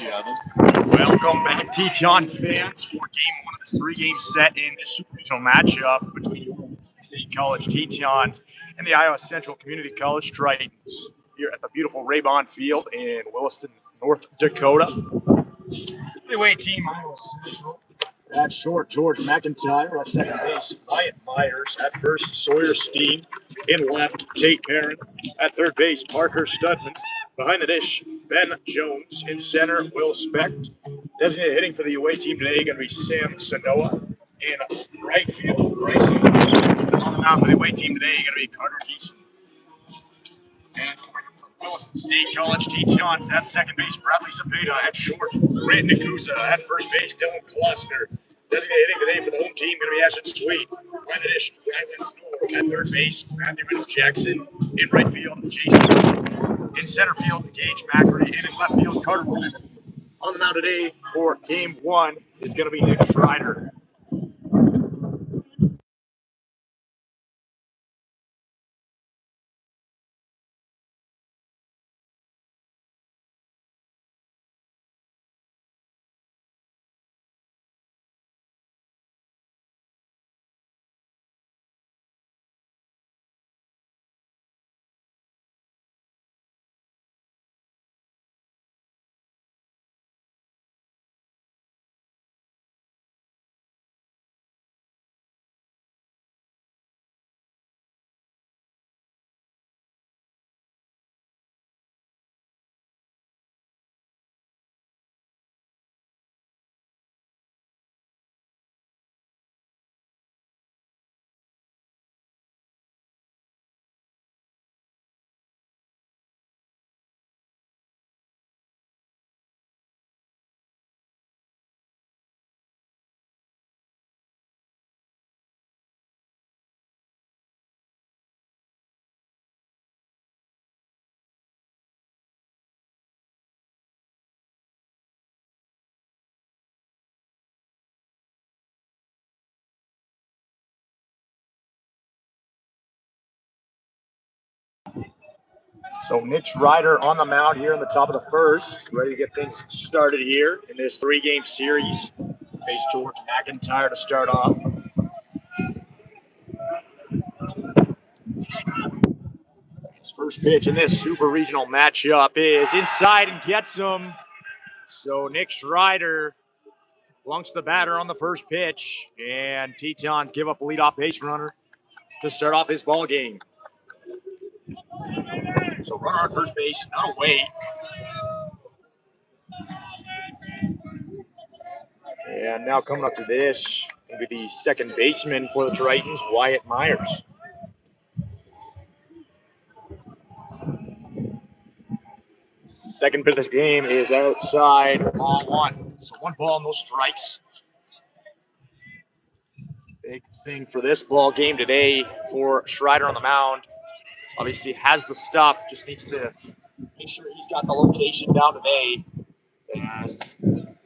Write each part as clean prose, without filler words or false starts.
Yeah. Welcome back, Teton fans, for game one of this three-game set in this super regional matchup between Williston State College Tetons and the Iowa Central Community College Tritons here at the beautiful Raybon Field in Williston, North Dakota. The away team, Iowa Central. At short, George McIntyre. At second base, Wyatt Myers. At first, Sawyer Steen. In left, Tate Perrin. At third base, Parker Studman. Behind the dish, Ben Jones. In center, Will Specht. Designated hitting for the away team today going to be Sam Sanoa. In right field, Bryson. On the mound for the away team today going to be Carter Geeson. And for Williston State College Tetons at second base, Bradley Cepeda. At short, Brandon Nakuza. At first base, Dylan Klossner. Designated hitting today for the home team going to be Ashton Sweet. Behind the dish, Ryland Noor. At third base, Matthew Middle Jackson. In right field, Jason. In center field, Gage Macri. And in left field, Carter Wood. On the mound today for game one is going to be Nick Schreider. So Nick Schreider on the mound here in the top of the first, ready to get things started here in this three-game series. Face George McIntyre to start off. His first pitch in this super regional matchup is inside and gets him. So Nick Schreider lunks the batter on the first pitch, and Tetons give up a leadoff base runner to start off this ball game. So runner on first base, not away. And now coming up to this will be the second baseman for the Tritons, Wyatt Myers. Second pitch of the game is outside, ball one. So one ball, no strikes. Big thing for this ball game today for Schreider on the mound. Obviously has the stuff, just needs to make sure he's got the location down today. As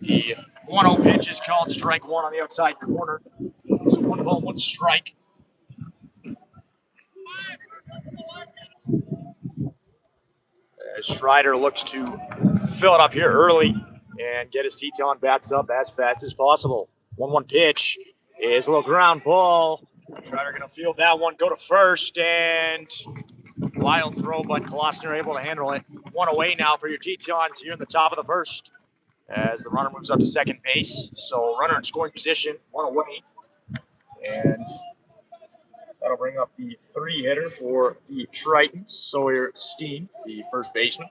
the 1-0 pitch is called strike one on the outside corner. So one ball, one strike. As Schreider looks to fill it up here early and get his Teton bats up as fast as possible. 1-1 pitch is a little ground ball. Schreider going to field that one, go to first, and wild throw, but Klossner able to handle it. One away now for your Tetons here in the top of the first as the runner moves up to second base. So runner in scoring position, one away. And that'll bring up the three hitter for the Tritons, Sawyer Steen, the first baseman.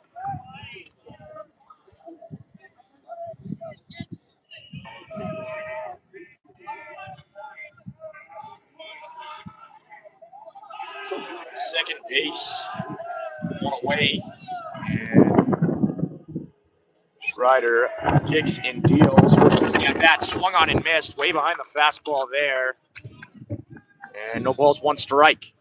Second base, one away. And Schreider kicks and deals. First pitching at bat, swung on and missed, way behind the fastball there. And no balls, one strike.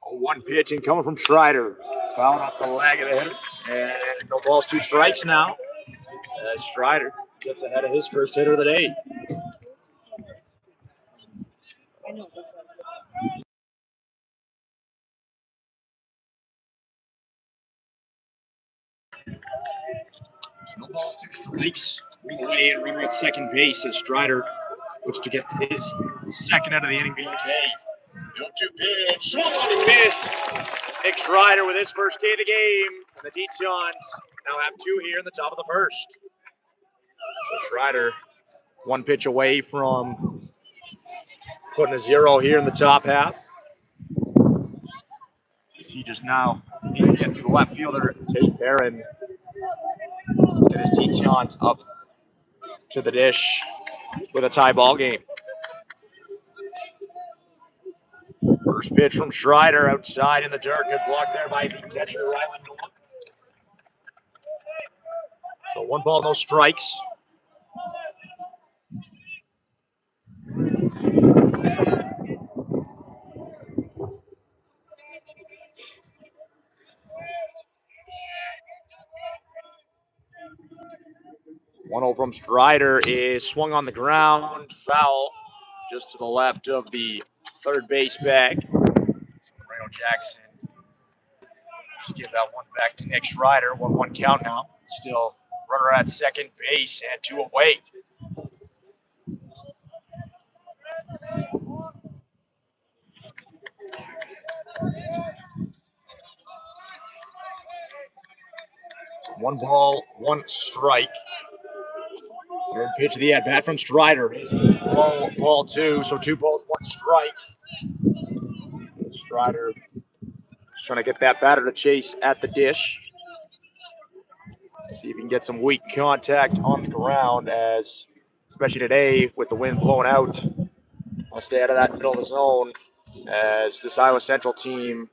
One pitch and coming from Schreider. Fouled off the leg of the hitter. And no balls, 2 strikes now. As Strider gets ahead of his first hitter of the day. No balls, 2 strikes. Ring away and runner at second base as Strider looks to get his second out of the inning. Being like, hey, 0-2 pitch, swung on and missed. Nick Strider with his first K of the game. And the Tetons now have 2 here in the top of the first. So Strider 1 pitch away from putting a 0 here in the top half. He just now needs to get through the left fielder, Tate Barron. Get his Tetons up to the dish with a tie ball game. First pitch from Strider outside in the dirt. Good block there by the catcher, Ryland Norton. So 1 ball, no strikes. One over from Strider is swung on the ground, foul, just to the left of the third base bag. Moreno Jackson just give that one back to Nick Strider. 1-1 count now. Still runner at second base and 2 away. One ball, 1 strike. Third pitch of the at-bat from Strider is ball 2, so 2 balls, 1 strike. Strider is trying to get that batter to chase at the dish. See if he can get some weak contact on the ground, as especially today with the wind blowing out. I'll stay out of that middle of the zone, as this Iowa Central team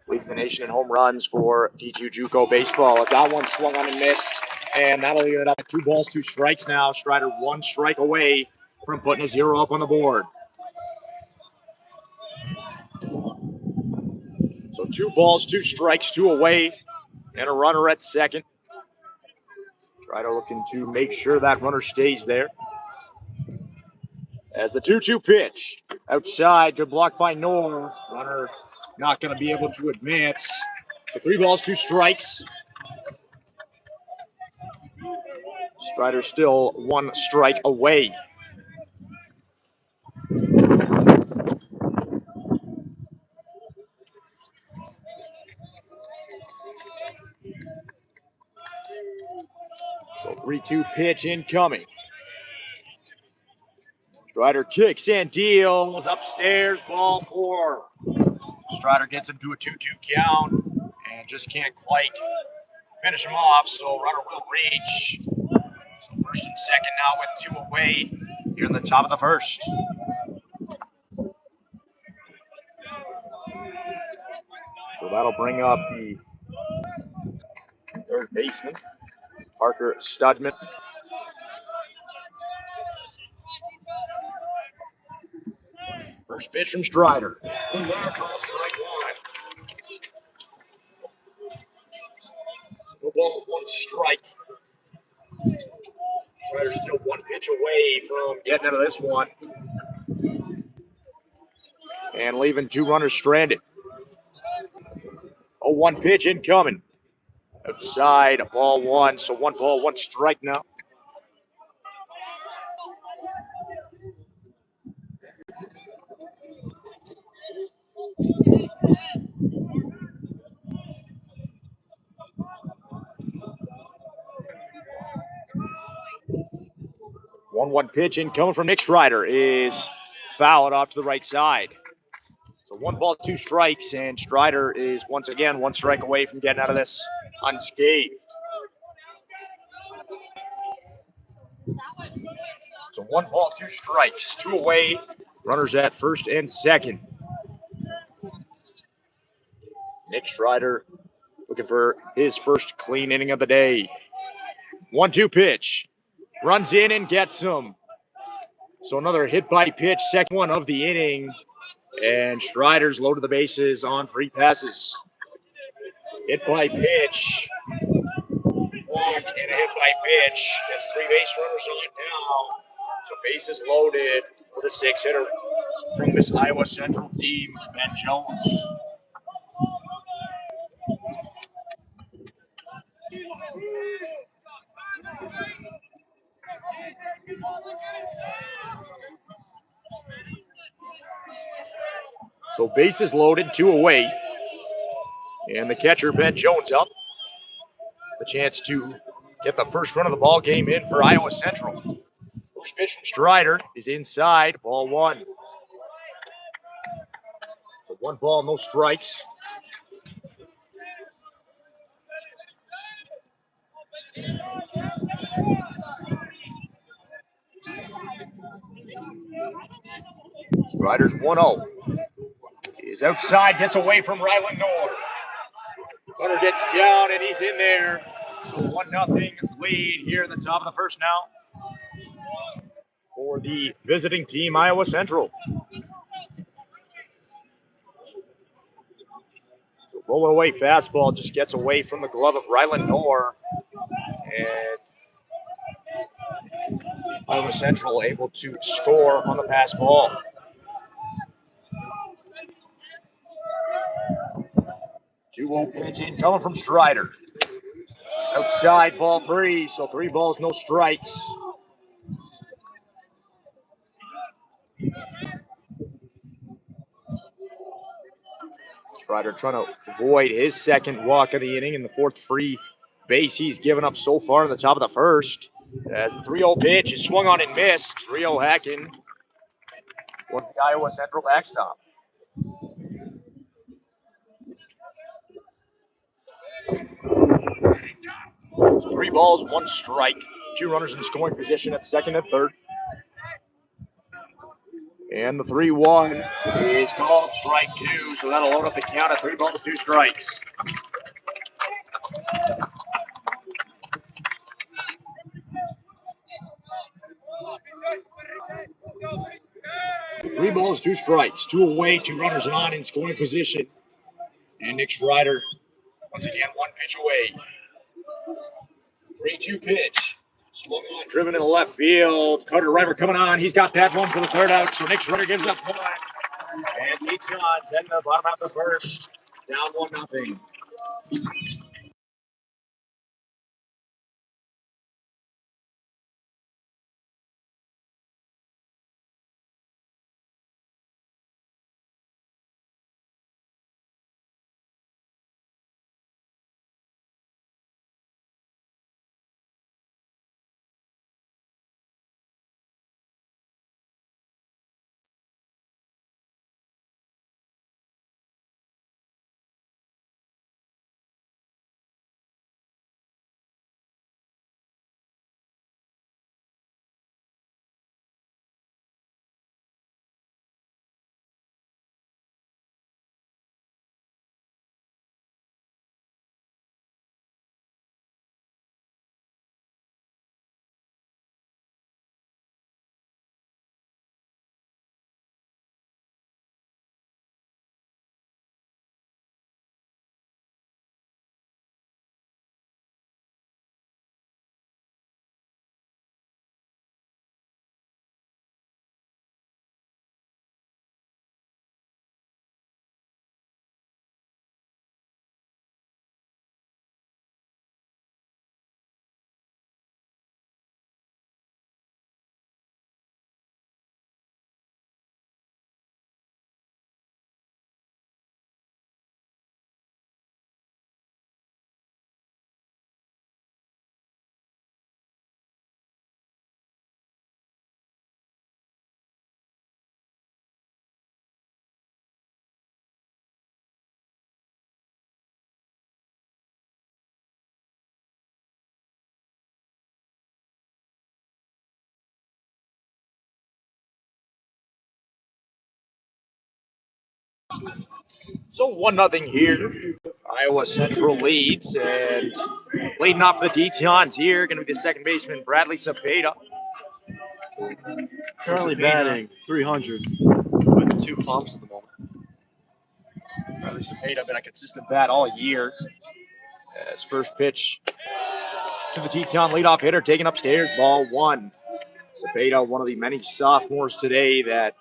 leads the nation in home runs for D2 JUCO baseball. If that one swung on and missed, and that'll leave it up at 2 balls, 2 strikes now. Strider 1 strike away from putting a 0 up on the board. So 2 balls, 2 strikes, 2 away, and a runner at second. Strider looking to make sure that runner stays there. As the 2-2 pitch outside, good block by Knorr. Runner not going to be able to advance. So 3 balls, 2 strikes. Strider still 1 strike away. So 3-2 pitch incoming. Strider kicks and deals upstairs, ball 4. Strider gets him to a 2-2 count and just can't quite finish him off, so runner will reach. So first and second now with 2 away here in the top of the first. So that'll bring up the third baseman, Parker Studman. First pitch from Strider. And there called strike 1. No balls, 1 strike. Strider still 1 pitch away from getting out of this one. And leaving 2 runners stranded. 0-1 pitch incoming. Outside, ball 1. So 1 ball, 1 strike now. One pitch incoming from Nick Strider is fouled off to the right side. So 1 ball, 2 strikes, and Strider is once again 1 strike away from getting out of this unscathed. So 1 ball, 2 strikes, 2 away. Runners at first and second. Nick Strider looking for his first clean inning of the day. 1-2 pitch. Runs in and gets him. So another hit by pitch, second one of the inning. And Strider's low to the bases on free passes. Hit by pitch. Walk and a hit by pitch. Gets 3 base runners on now. So bases loaded for the 6-hitter from this Iowa Central team, Ben Jones. So bases loaded, 2 away. And the catcher, Ben Jones, up. The chance to get the first run of the ball game in for Iowa Central. First pitch from Strider is inside, ball 1. So 1 ball, no strikes. Strider's 1-0. He's outside, gets away from Ryland Noor. Runner gets down and he's in there. So 1-0 lead here in the top of the first now for the visiting team, Iowa Central. So rolling away fastball just gets away from the glove of Ryland Noor. And Iowa Central able to score on the pass ball. Two-0 pitch in coming from Strider. Outside, ball 3, so 3 balls, no strikes. Strider trying to avoid his second walk of the inning in the 4th free base he's given up so far in the top of the first. As the 3-0 pitch is swung on and missed. 3-0 Hacken was the Iowa Central backstop. So 3 balls, 1 strike. 2 runners in scoring position at second and third. And the 3-1 is called strike 2, so that'll load up the count at 3 balls, 2 strikes. Three balls, 2 strikes. 2 away, 2 runners on in scoring position. And Nick Strider, once again, 1 pitch away. 3-2 pitch. Swung on, driven in the left field. Carter Reimer coming on. He's got that one for the 3rd out. So Nick Strider gives up 1. And Tetons heading to the bottom half of the first. Down 1-0. So 1-0 here. Iowa Central leads, and leading off the Tetons here, going to be the second baseman, Bradley Cepeda. Currently batting 300 with 2 pumps at the moment. Bradley Cepeda been a consistent bat all year. As first pitch to the Teton leadoff hitter, taken upstairs, ball one. Cepeda, one of the many sophomores today that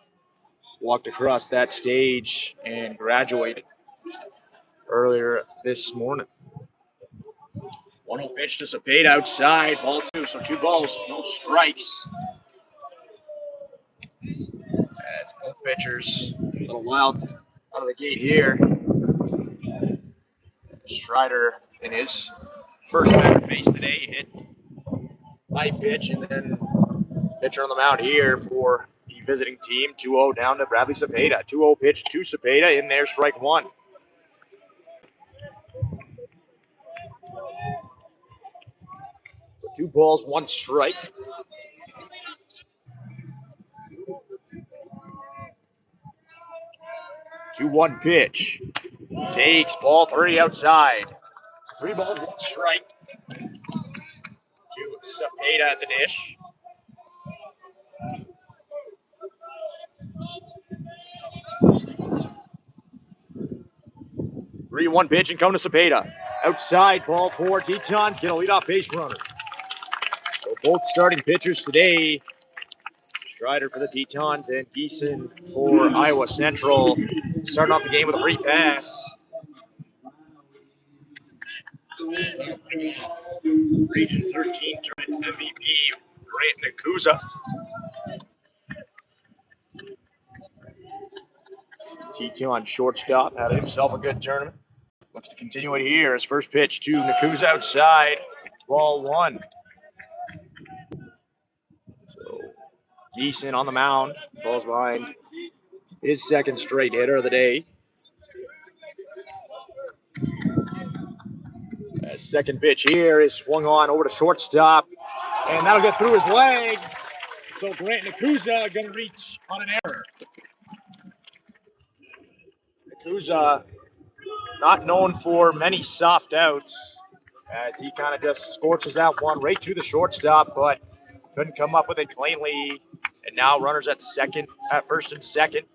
walked across that stage and graduated earlier this morning. 1-0 pitch to Cepeda outside, ball two, so 2 balls, no strikes. As both pitchers a little wild out of the gate here. Strider in his first batter face today hit high pitch, and then pitcher on the mound here for the visiting team. 2-0 down to Bradley Cepeda. 2-0 pitch to Cepeda in there, strike one. So 2 balls, 1 strike. Two 1 pitch. Takes ball 3 outside. 3 balls, 1 strike. To Cepeda at the dish. Three 1 pitch and come to Cepeda. Outside, ball 4. Tetons get a leadoff base runner. So both starting pitchers today. Strider for the Tetons and Geeson for Iowa Central. Starting off the game with a free pass. Region 13 tournament MVP, Grant Nakuza. Teton shortstop had himself a good tournament. Looks to continue it here. His first pitch to Nakuza outside. Ball 1. So Geeson on the mound. Falls behind his second straight hitter of the day. Second pitch here is swung on over to shortstop. And that'll get through his legs. So Grant Nakuza going to reach on an error. Nakuza not known for many soft outs, as he kind of just scorches that one right to the shortstop, but couldn't come up with it cleanly. And now runners at first and second,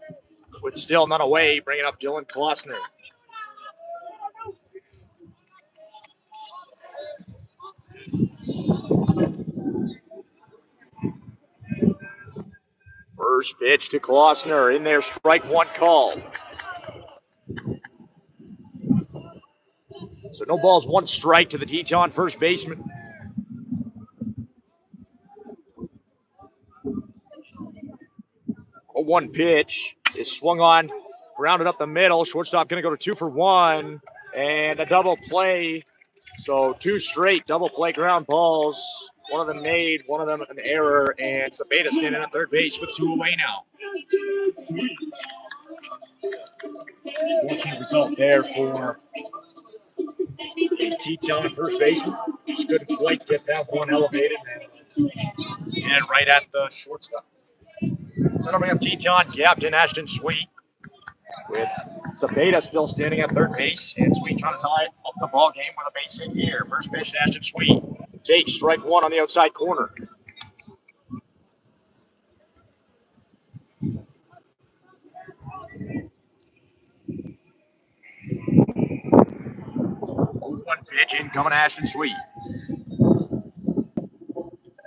with still none away, bringing up Dylan Klossner. First pitch to Klossner, in there, strike one call. So no balls, 1 strike to the Teton first baseman. A 1 pitch is swung on, grounded up the middle. Shortstop going to go to 2 for 1, and a double play. So 2 straight double play ground balls. One of them made, one of them an error, and Cepeda standing at third base with 2 away now. Fortunate result there for the Teton first baseman. Just couldn't quite get that one elevated and right at the shortstop. So now we have Teton captain Ashton Sweet, with Cepeda still standing at third base, and Sweet trying to tie up the ball game with a base hit here. First pitch to Ashton Sweet. Takes strike 1 on the outside corner. One pitch in coming to Ashton Sweet.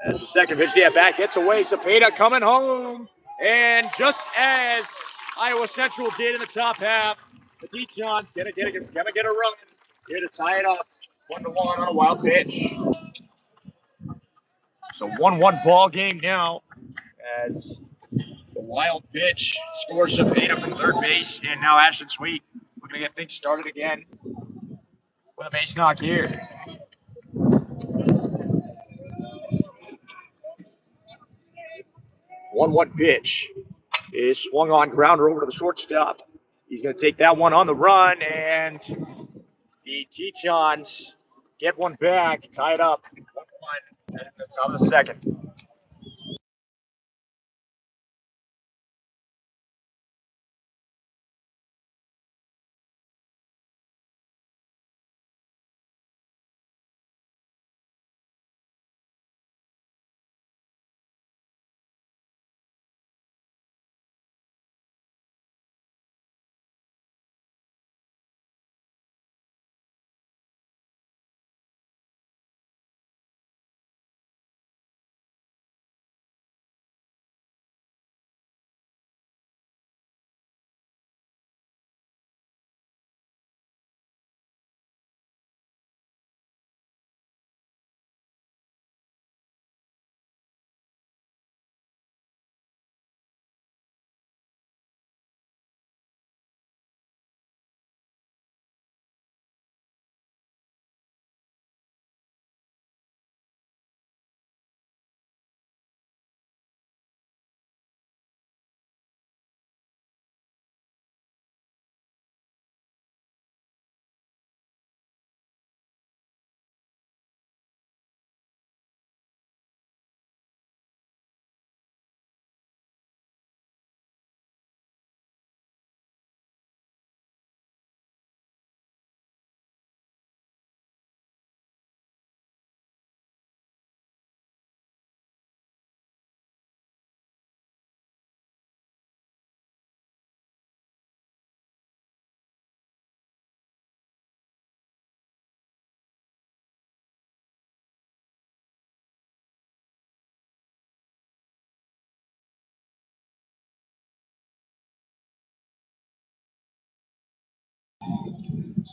As the second pitch, the at-bat gets away. Cepeda coming home. And just as Iowa Central did in the top half, the Tetons gonna get a run here to tie it up 1-1 on a wild pitch. So 1-1 ball game now, as the wild pitch scores Cepeda from third base, and now Ashton Sweet looking to get things started again with a base knock here. One pitch is swung on, grounder over to the shortstop. He's going to take that one on the run, and the Tetons get one back, tied up 1-1 at the top of the second.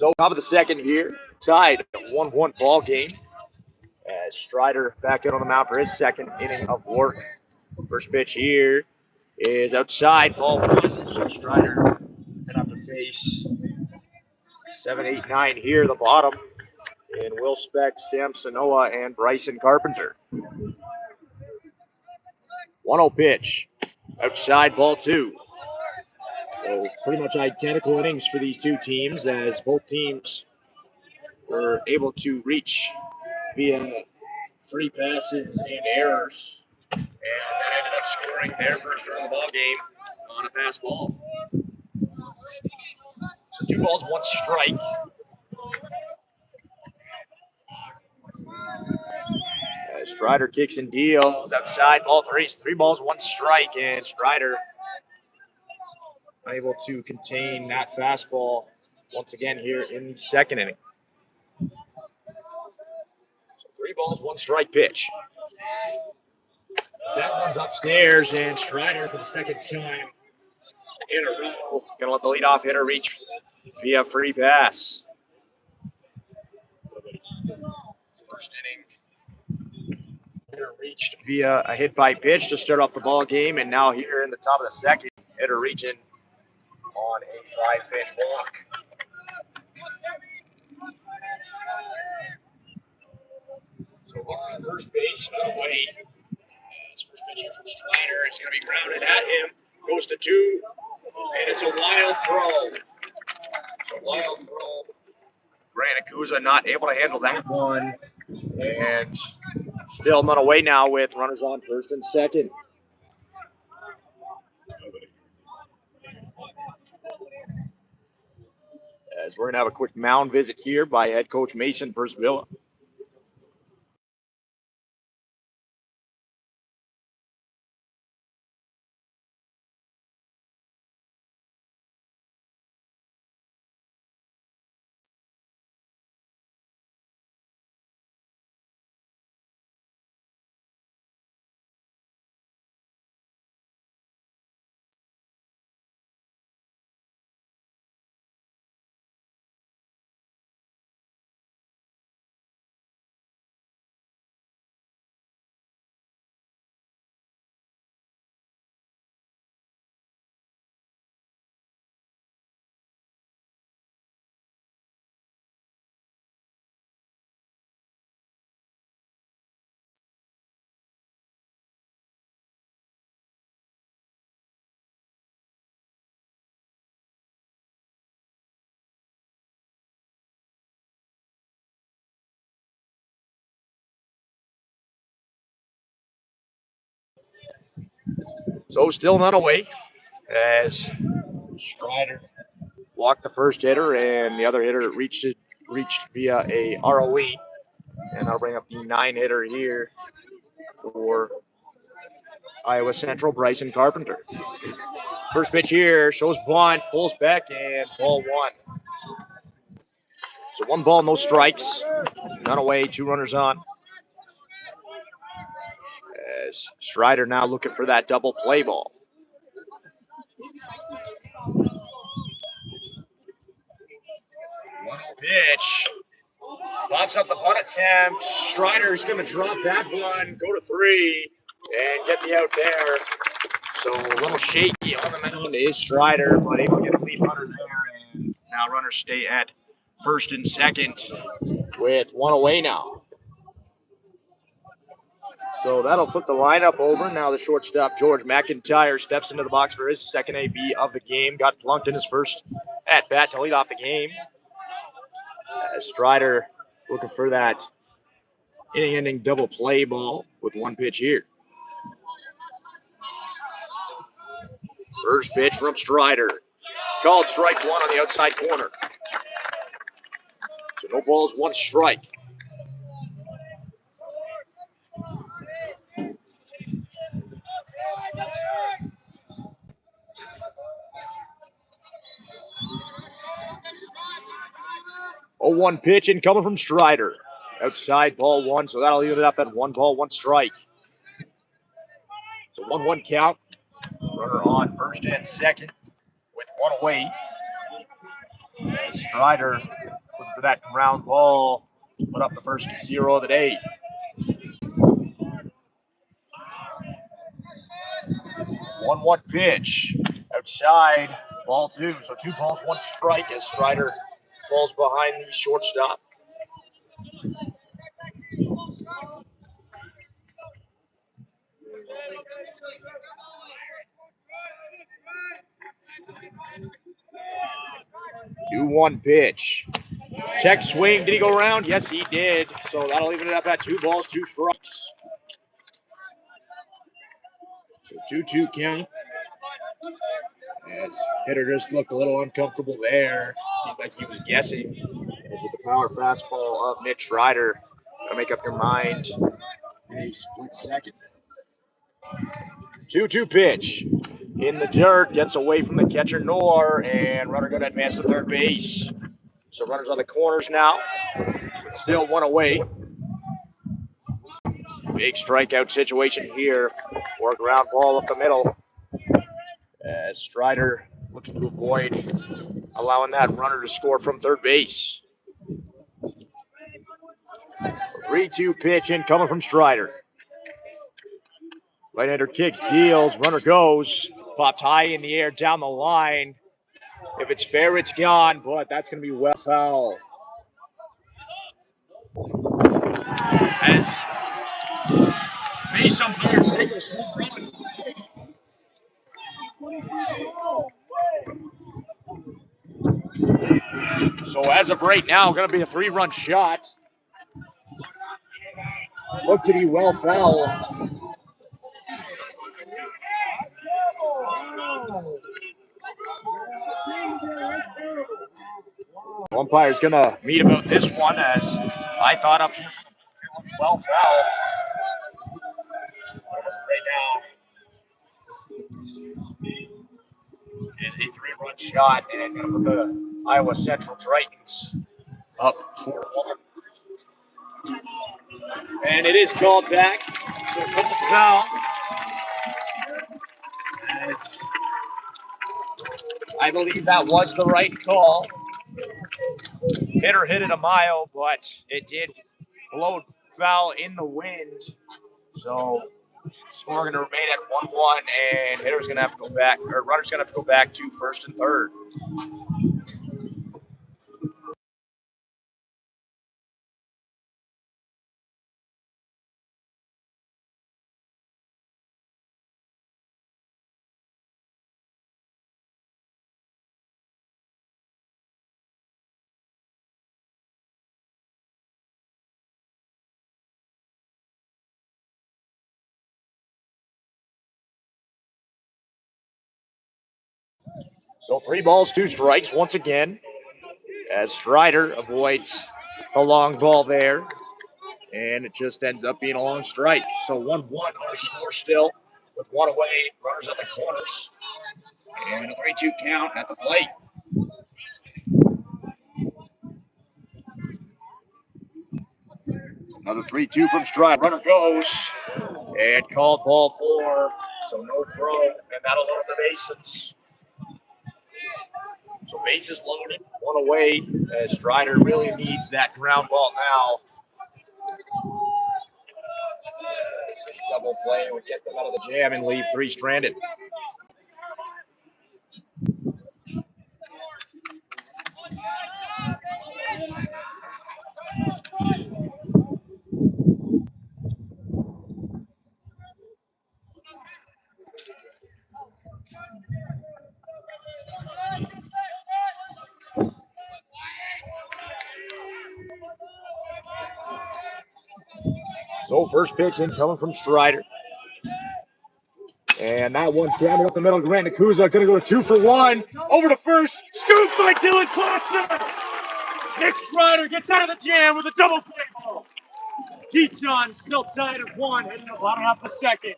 So top of the second here, tied 1-1 ball game. As Strider back out on the mound for his second inning of work. First pitch here is outside, ball one. So Strider gonna have to face 7, 8, 9 here, the bottom. And Will Speck, Sam Sanoa, and Bryson Carpenter. 1-0 pitch. Outside, ball two. So pretty much identical innings for these two teams, as both teams were able to reach via free passes and errors. And that ended up scoring their first run of the ball game on a pass ball. So 2 balls, 1 strike. As Strider kicks and deals outside, ball 3. 3 balls, 1 strike, and Strider unable to contain that fastball once again here in the second inning. So 3 balls, 1 strike pitch. As that one's upstairs, and Strider for the second time in a row gonna let the leadoff hitter reach via free pass. First inning hitter reached via a hit by pitch to start off the ball game, and now here in the top of the second, hitter reaching on a 5-pitch walk. So on first base, not away. As first pitch here from Strider, it's going to be grounded at him. Goes to 2, and it's a wild throw. It's a wild throw. Grant Acusa not able to handle that one, and still not away now with runners on first and second. As we're going to have a quick mound visit here by head coach Mason Persvilla. So still not away as Strider walked the first hitter, and the other hitter reached via a ROE, and that'll bring up the 9-hitter here for Iowa Central, Bryson Carpenter. First pitch here shows bunt, pulls back, and ball 1. So 1 ball, no strikes, none away, 2 runners on. As Strider now looking for that double play ball. One pitch. Pops up the bunt attempt. Strider's going to drop that one, go to 3, and get the out there. So a little shaky on the mound is Strider, but able to get a lead runner there. And now runners stay at first and second with 1 away now. So that'll flip the lineup over. Now the shortstop, George McIntyre, steps into the box for his second AB of the game. Got plunked in his first at-bat to lead off the game. As Strider looking for that inning-ending double play ball with 1 pitch here. First pitch from Strider. Called strike 1 on the outside corner. So no balls, 1 strike. A 1 pitch and coming from Strider. Outside, ball 1, so that'll leave it up at 1 ball, 1 strike. So 1-1 count. Runner on first and second with 1 away. Strider for that ground ball. Put up the first 0 of the day. One pitch outside, ball 2. So 2 balls, 1 strike as Strider falls behind the shortstop. Two 1 pitch. Check swing. Did he go around? Yes, he did. So that'll even it up at 2 balls, 2 strikes. So 2-2 count. As hitter just looked a little uncomfortable there. Seemed like he was guessing. As with the power fastball of Nick Strider. Gotta make up your mind in a split second. 2-2 pitch. In the dirt, gets away from the catcher Nor, and runner going to advance to third base. So runners on the corners now. It's still 1 away. Big strikeout situation here. Or a ground ball up the middle. As Strider looking to avoid allowing that runner to score from third base. 3-2 pitch in coming from Strider. Right-hander kicks, deals, runner goes. Popped high in the air down the line. If it's fair, it's gone, but that's going to be well foul. As base umpires take this home run. So as of right now, going to be a 3-run shot. Look to be well foul. Umpire's going to meet about this one, as I thought up here well foul. But as of right now, it is a 3-run shot, and going to put the Iowa Central Titans up 4-1. And it is called back. So put the foul. And I believe that was the right call. Hitter hit it a mile, but it did blow foul in the wind. So score going to remain at 1-1, and hitter's going to have to go back, or runner's going to have to go back to first and third. So 3 balls, 2 strikes once again, as Strider avoids the long ball there, and it just ends up being a long strike. So 1-1, our score still with 1 away, runners at the corners, and a 3-2 count at the plate. Another 3-2 from Strider. Runner goes, and called ball 4, so no throw, and that'll load the bases. So bases loaded, 1 away, as Strider really needs that ground ball now. So double play would get them out of the jam and leave 3 stranded. So first pitch in coming from Strider. And that one's grounded up the middle. Grant Nakuza going to go to 2 for 1. Over to first. Scoop by Dylan Klossner. Nick Strider gets out of the jam with a double play ball. Tetons still tied at 1 in the bottom half of the second.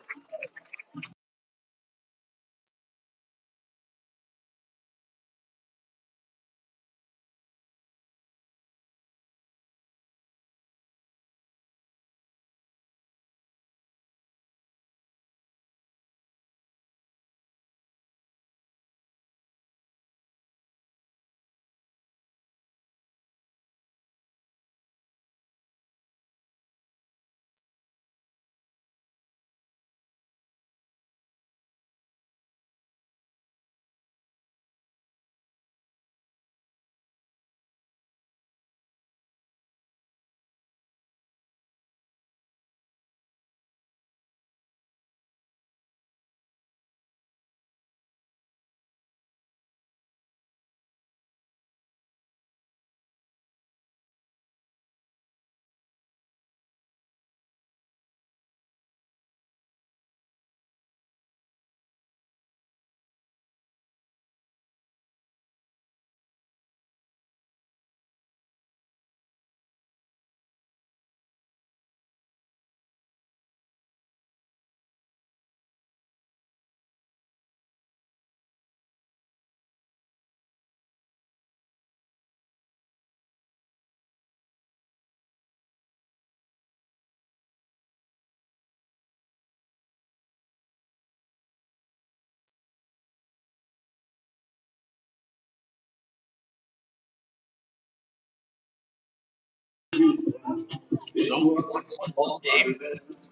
So, 1-1 ball game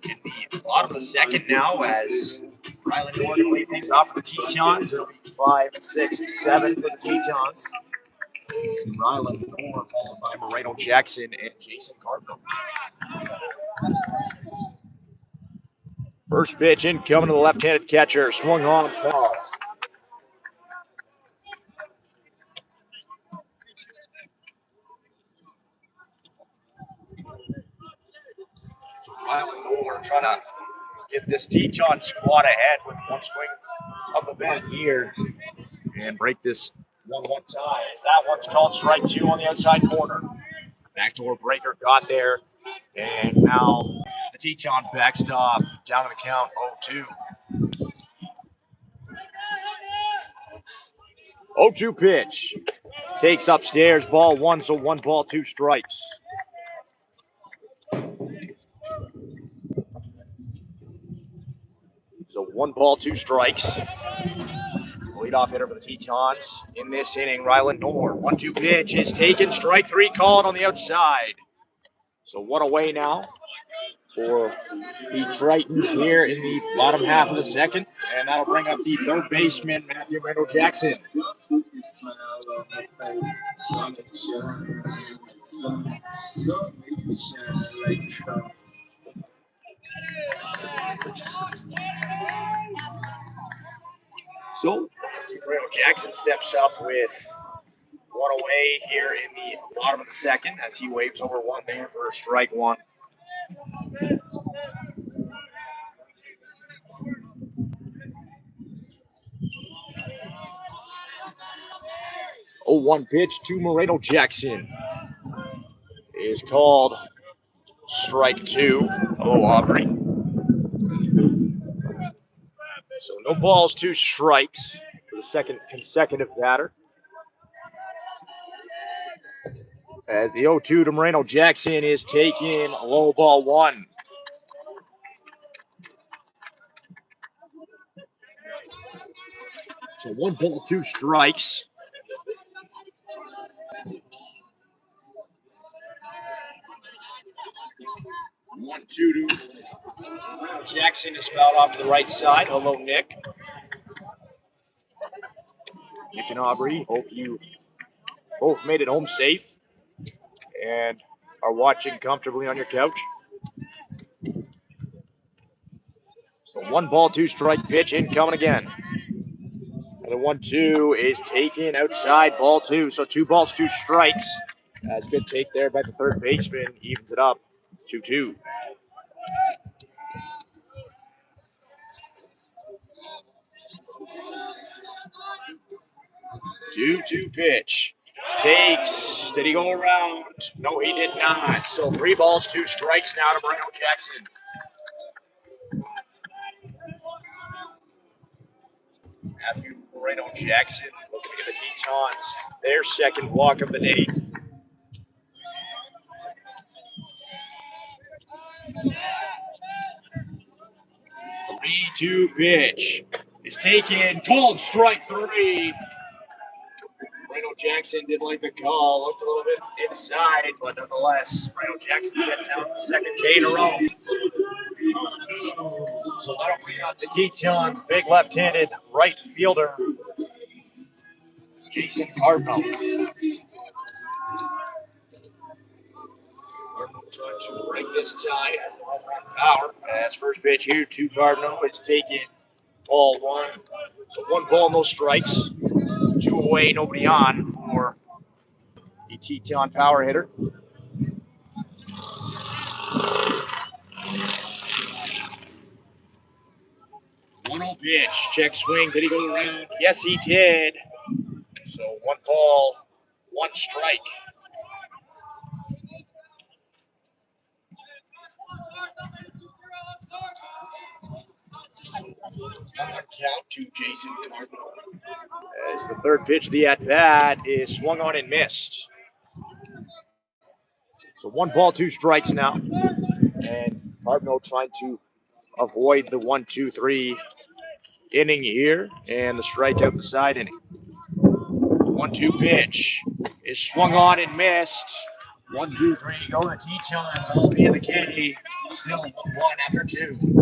in the bottom of the second now as Ryland Moore going to lead things off for the Tetons. It'll be 5, 6, 7 for the Tetons. Ryland Moore followed by Moreno Jackson and Jason Cardinal. First pitch incoming to the left-handed catcher, swung on foul. So Ryland Moore trying to get this Teton squad ahead with one swing of the bat here and break this 1-1 tie. As that one's called strike 2 on the outside corner. Backdoor breaker got there, and now the Teton backstop down to the count 0-2. 0-2 pitch. Takes upstairs, ball 1, so 1 ball, 2 strikes. So 1 ball, 2 strikes. Leadoff hitter for the Tetons in this inning, Ryland Moore. 1-2 pitch is taken, strike 3 called on the outside. So 1 away now for the Tritons here in the bottom half of the second, and that'll bring up the third baseman, Matthew Moreno Jackson. So Moreno Jackson steps up with 1 away here in the bottom of the second as he waves over 1 there for strike 1. Oh, 1 pitch to Moreno Jackson is called strike 2. Oh, Aubrey. So no balls, 2 strikes for the second consecutive batter. As the 0-2 to Moreno Jackson is taken, low ball 1. So 1 ball, 2 strikes. One, 2 to Moreno Jackson is fouled off to the right side. Hello, Nick. Nick and Aubrey, hope you both made it home safe and are watching comfortably on your couch. So 1 ball, 2 strike pitch incoming again. And the 1-2 is taken outside, ball 2. So 2 balls, 2 strikes. That's a good take there by the third baseman. Evens it up, 2-2. 2-2 pitch. Takes. Did he go around? No, he did not. So 3 balls, 2 strikes now to Moreno Jackson. Matthew Moreno Jackson looking to get the Tetons their second walk of the day. The 3-2 pitch is taken. Called strike 3. Moreno Jackson didn't like the call. Looked a little bit inside, but nonetheless, Moreno Jackson set down for the second K in a row. So that'll bring up the Tetons' big left-handed right fielder, Jason Cardinal. Cardinal trying to break this tie as the home run power. As first pitch here to Cardinal is taken, ball 1. So 1 ball, no strikes. 2 away, nobody on for the Teton power hitter. One-oh pitch, check swing. Did he go around? Yes, he did. So 1 ball, 1 strike. One count to Jason Cardinal. As the third pitch of the at-bat is swung on and missed. So 1 ball, 2 strikes now. And Cardinal trying to avoid the 1-2-3 inning here and the strikeout the side inning. 1-2 pitch is swung on and missed. 1, 2, 3, go the Tetons, all be in the K. Still 1-1 after 2.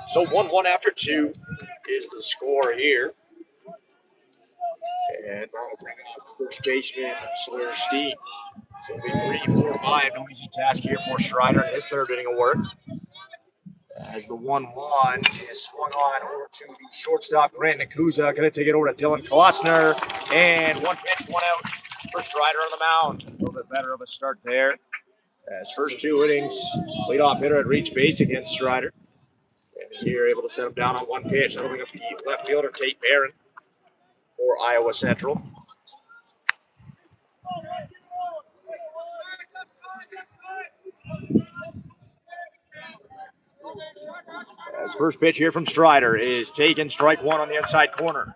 So 1-1 after 2 is the score here. And that'll bring up first baseman Sawyer Steen. So it'll be 3, 4, 5. No easy task here for Strider in his third inning of work. As the 1-1 is swung on over to the shortstop, Grant Nakuza. Going to take it over to Dylan Klossner. And 1 pitch, 1 out for Strider on the mound. A little bit better of a start there. As first 2 innings, leadoff hitter had reached base against Strider. And here able to set him down on 1 pitch. That'll bring up the left fielder, Tate Barron, for Iowa Central. As first pitch here from Strider is taken, strike 1 on the outside corner.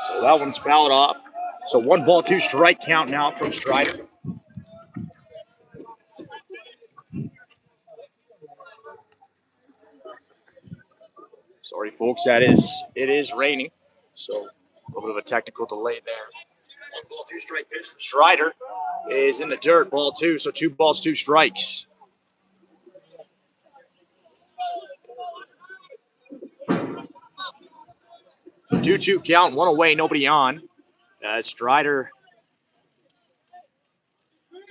So that one's fouled off. So 1 ball, 2 strike count now from Strider. Sorry, folks, it is raining. So a little bit of a technical delay there. 1 ball, 2 strike pitch from Strider is in the dirt, ball 2. So 2 balls, 2 strikes. So 2-2 count, 1 away, nobody on. Strider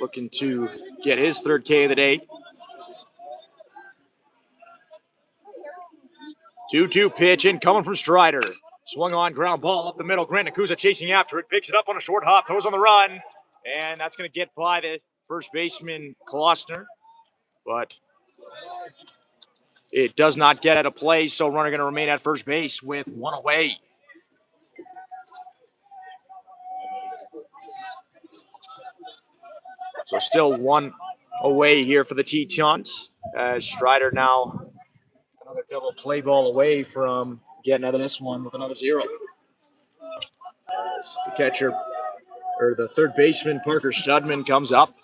looking to get his 3rd K of the day. 2-2 pitch in coming from Strider. Swung on, ground ball up the middle. Grant Nakuza chasing after it. Picks it up on a short hop. Throws on the run. And that's going to get by the first baseman, Klossner. But it does not get out of play, so runner going to remain at first base with 1 away. So still 1 away here for the Tetons. Strider now another double play ball away from getting out of this one with another 0. As the catcher, or the third baseman, Parker Studman, comes up.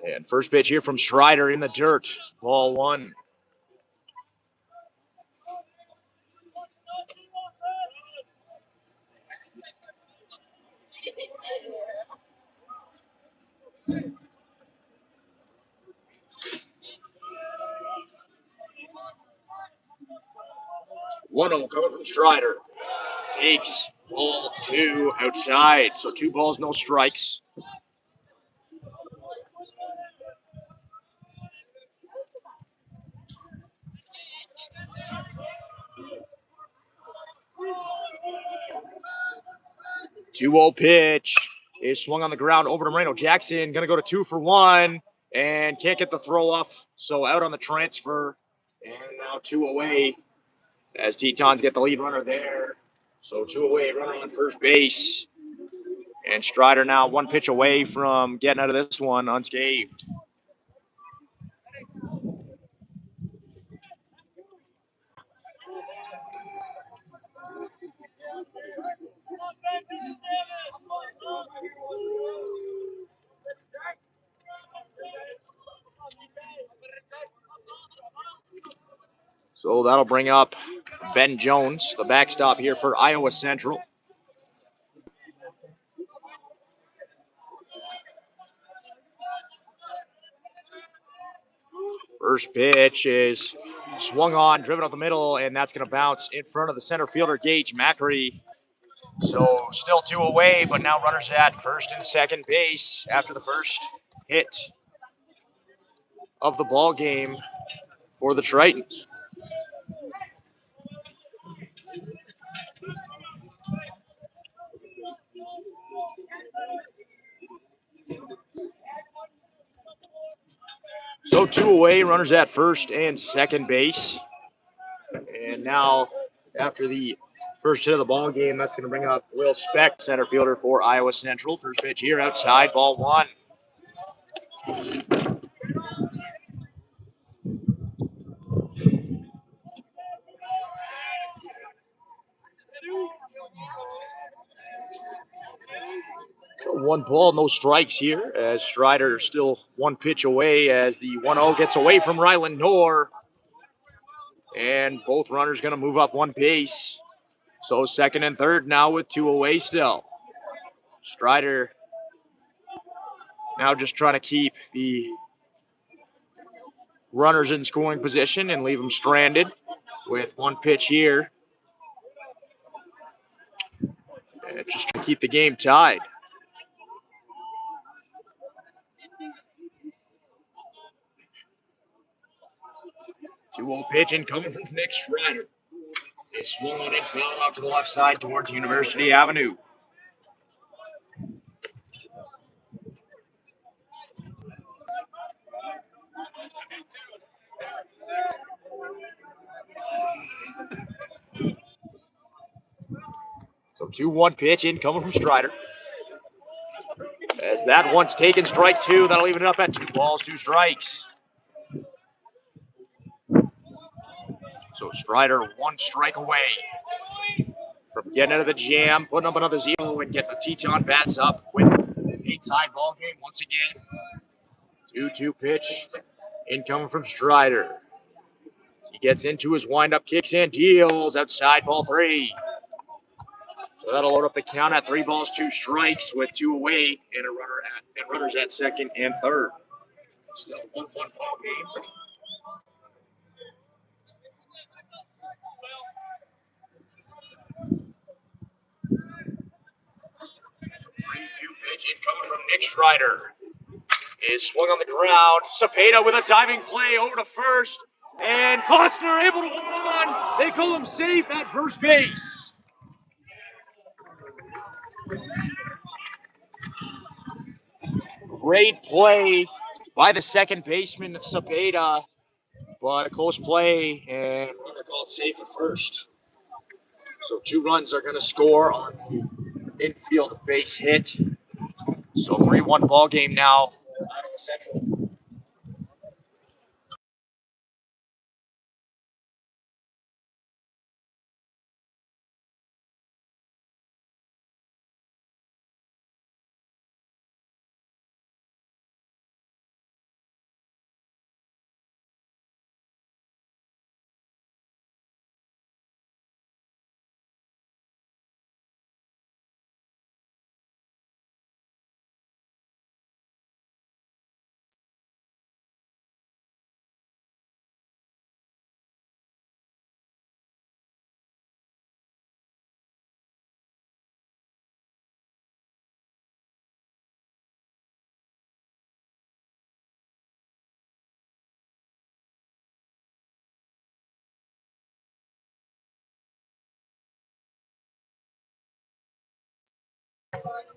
And first pitch here from Strider in the dirt. Ball 1. One coming from Strider. Takes Ball 2 outside. So 2 balls, no strikes. Two-zero pitch is swung on the ground over to Moreno. Jackson going to go to 2 for 1 and can't get the throw off. So out on the transfer. And now 2 away as Tetons get the lead runner there. So 2 away, runner on first base. And Strider now 1 pitch away from getting out of this one unscathed. So that'll bring up Ben Jones, the backstop here for Iowa Central. First pitch is swung on, driven up the middle, and that's going to bounce in front of the center fielder, Gage Macri. So still 2 away, but now runners at first and second base after the first hit of the ball game for the Tritons. So 2 away, runners at first and second base. And now, after the first hit of the ball game, that's going to bring up Will Speck, center fielder for Iowa Central. First pitch here outside, ball 1. So 1 ball, no strikes here, as Strider still 1 pitch away as the 1-0 gets away from Ryland Knorr. And both runners going to move up 1 pace. So second and third now with 2 away still. Strider now just trying to keep the runners in scoring position and leave them stranded with 1 pitch here. And just to keep the game tied. Two-0 pitch incoming from Nick Strider. It's swung on and fouled off to the left side towards University Avenue. So 2-1 pitch incoming from Strider. As that one's taken, strike 2. That'll even it up at 2 balls, 2 strikes. So Strider 1 strike away from getting out of the jam, putting up another 0, and get the Teton bats up with an 8-side ball game once again. 2-2 pitch incoming from Strider. He gets into his windup, kicks and deals outside, ball 3. So that'll load up the count at 3 balls, 2 strikes with 2 away and runners at second and third. Still 1-1 ball game. 3-2 pitch incoming from Nick Strider. Is swung on the ground. Cepeda with a diving play over to first. And Costner able to hold on. They call him safe at first base. Great play by the second baseman, Cepeda. But a close play, and runner called safe at first. So 2 runs are going to score on the infield base hit. So 3-1 ball game now for Iowa Central.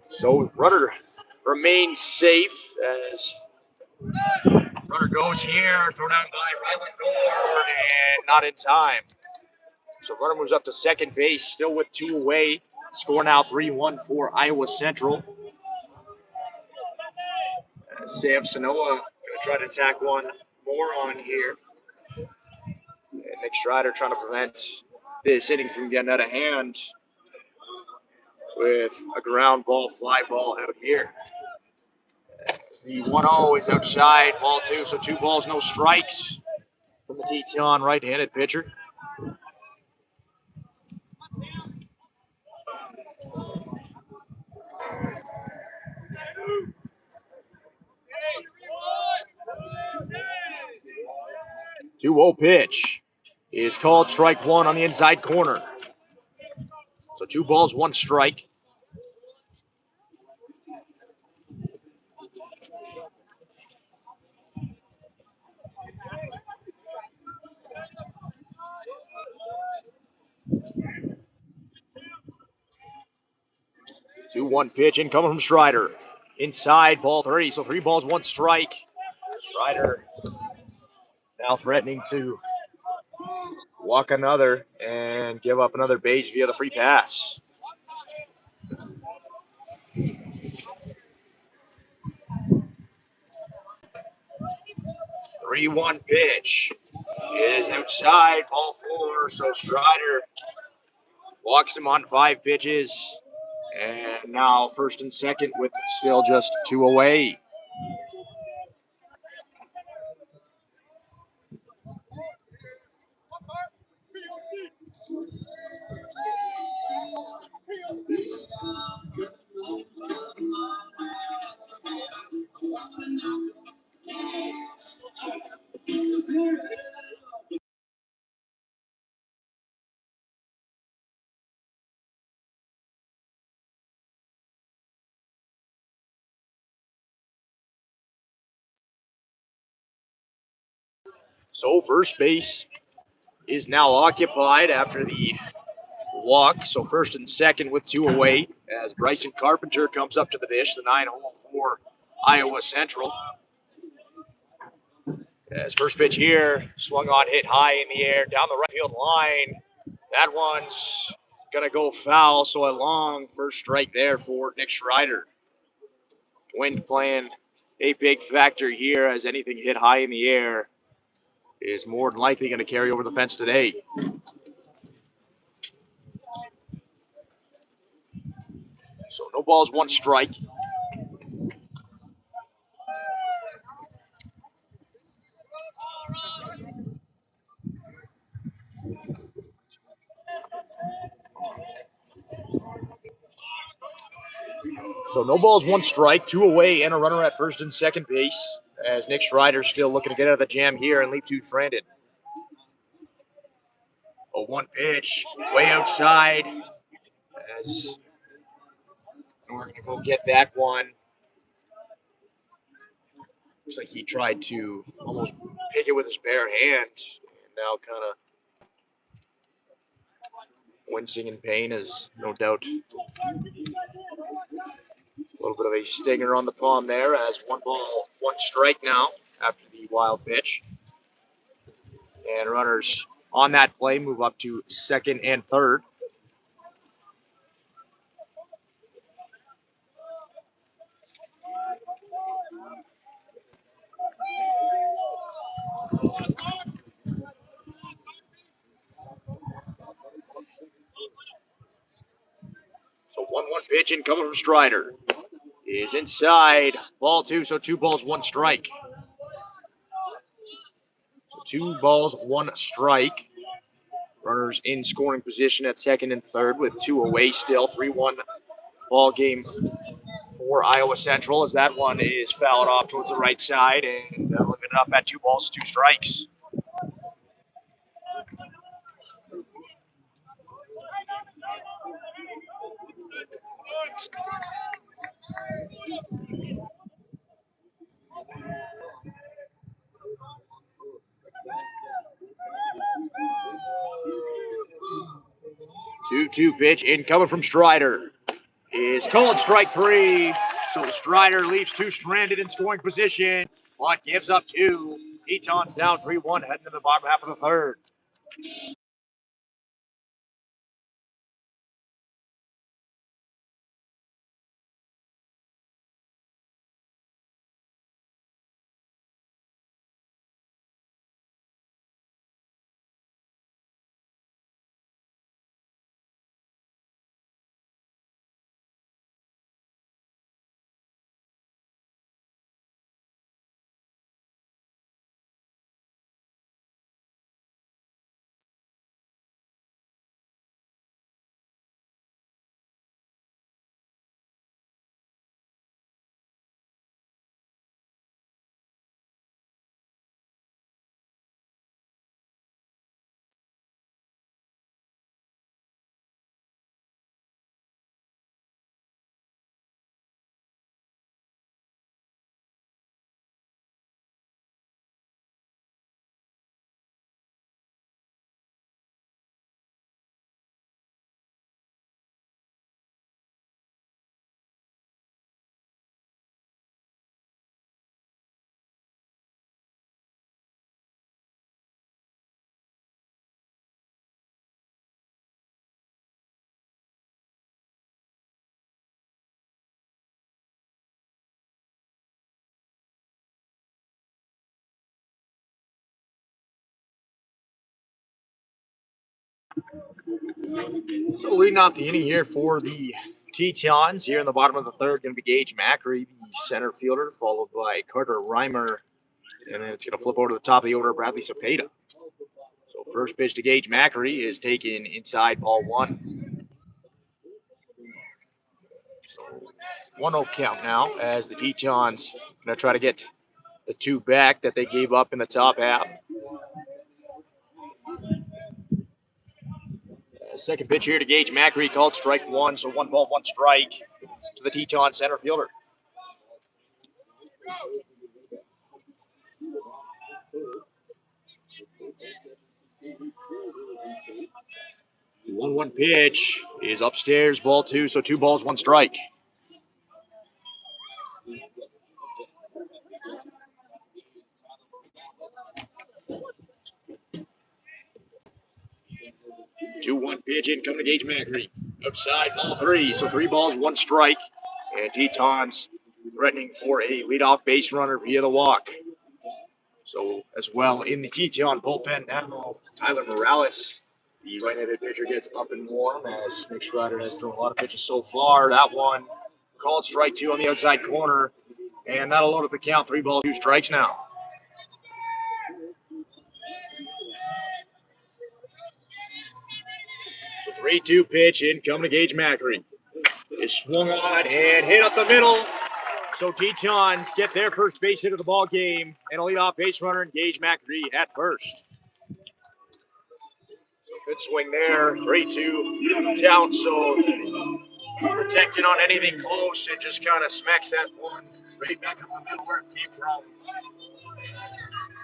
So runner remains safe as runner goes here, throw down by Ryland Moore, and not in time. So runner moves up to second base, still with 2 away. Score now 3-1 for Iowa Central. Sam Sanoa going to try to tack one more on here. And Nick Strider trying to prevent this inning from getting out of hand with a ground ball, fly ball out here. As the 1-0 is outside, ball 2, so 2 balls, no strikes from the Teton right-handed pitcher. Two 2-0 pitch is called strike 1 on the inside corner. So 2 balls, 1 strike. Two 2-1 pitch in coming from Strider. Inside, ball 3, so 3 balls, 1 strike. Strider now threatening to walk another and give up another base via the free pass. 3-1 pitch is outside, ball 4, so Strider walks him on 5 pitches. And now first and second with still just 2 away. So first base is now occupied after the walk. So first and second with 2 away as Bryson Carpenter comes up to the dish, the 9-hole for Iowa Central. As first pitch here, swung on, hit high in the air, down the right field line. That one's going to go foul, so a long first strike there for Nick Strider. Wind playing a big factor here as anything hit high in the air is more than likely going to carry over the fence today. So no balls, 1 strike. So no balls, 1 strike, 2 away, and a runner at first and second base as Nick Strider still looking to get out of the jam here and leave 2 stranded. A 1 pitch, way outside as we're going to go get that one. Looks like he tried to almost pick it with his bare hand and now kind of wincing in pain is no doubt a little bit of a stinger on the palm there as 1 ball, 1 strike now after the wild pitch. And runners on that play move up to second and third. So 1-1 pitch incoming from Strider is inside, ball 2, so 2 balls, 1 strike. So 2 balls, 1 strike. Runners in scoring position at second and third with 2 away still. 3-1 ball game for Iowa Central as that one is fouled off towards the right side and leaving it up at 2 balls, 2 strikes. Two pitch incoming from Strider is called strike 3. So Strider leaves 2 stranded in scoring position, but gives up 2. Tetons down 3-1 heading to the bottom half of the third. So leading off the inning here for the Tetons here in the bottom of the third, going to be Gage Macri, the center fielder, followed by Carter Reimer, and then it's going to flip over to the top of the order, Bradley Cepeda. So first pitch to Gage Macri is taken inside, ball 1. So 1-0 count now as the Tetons going to try to get the 2 back that they gave up in the top half. Second pitch here to Gage Macri, called strike 1, so 1 ball, 1 strike to the Teton center fielder. The 1-1 pitch is upstairs, ball 2, so 2 balls, 1 strike. Two 1 pitch in coming to Gage Macri. Outside, ball 3, so 3 balls, 1 strike. And Tetons threatening for a leadoff base runner via the walk. So as well in the Teton bullpen now, Tyler Morales, the right-handed pitcher, gets up and warm as Nick Strider has thrown a lot of pitches so far. That one called strike 2 on the outside corner, and that'll load up the count. 3 balls, 2 strikes now. So 3-2 pitch in coming to Gage Macri. Is swung on and hit up the middle. So Tetons get their first base hit of the ball game, and a leadoff base runner and Gage Macri at first. Good swing there, 3-2 count. So protecting on anything close, it just kind of smacks that one right back up the middle where it came from.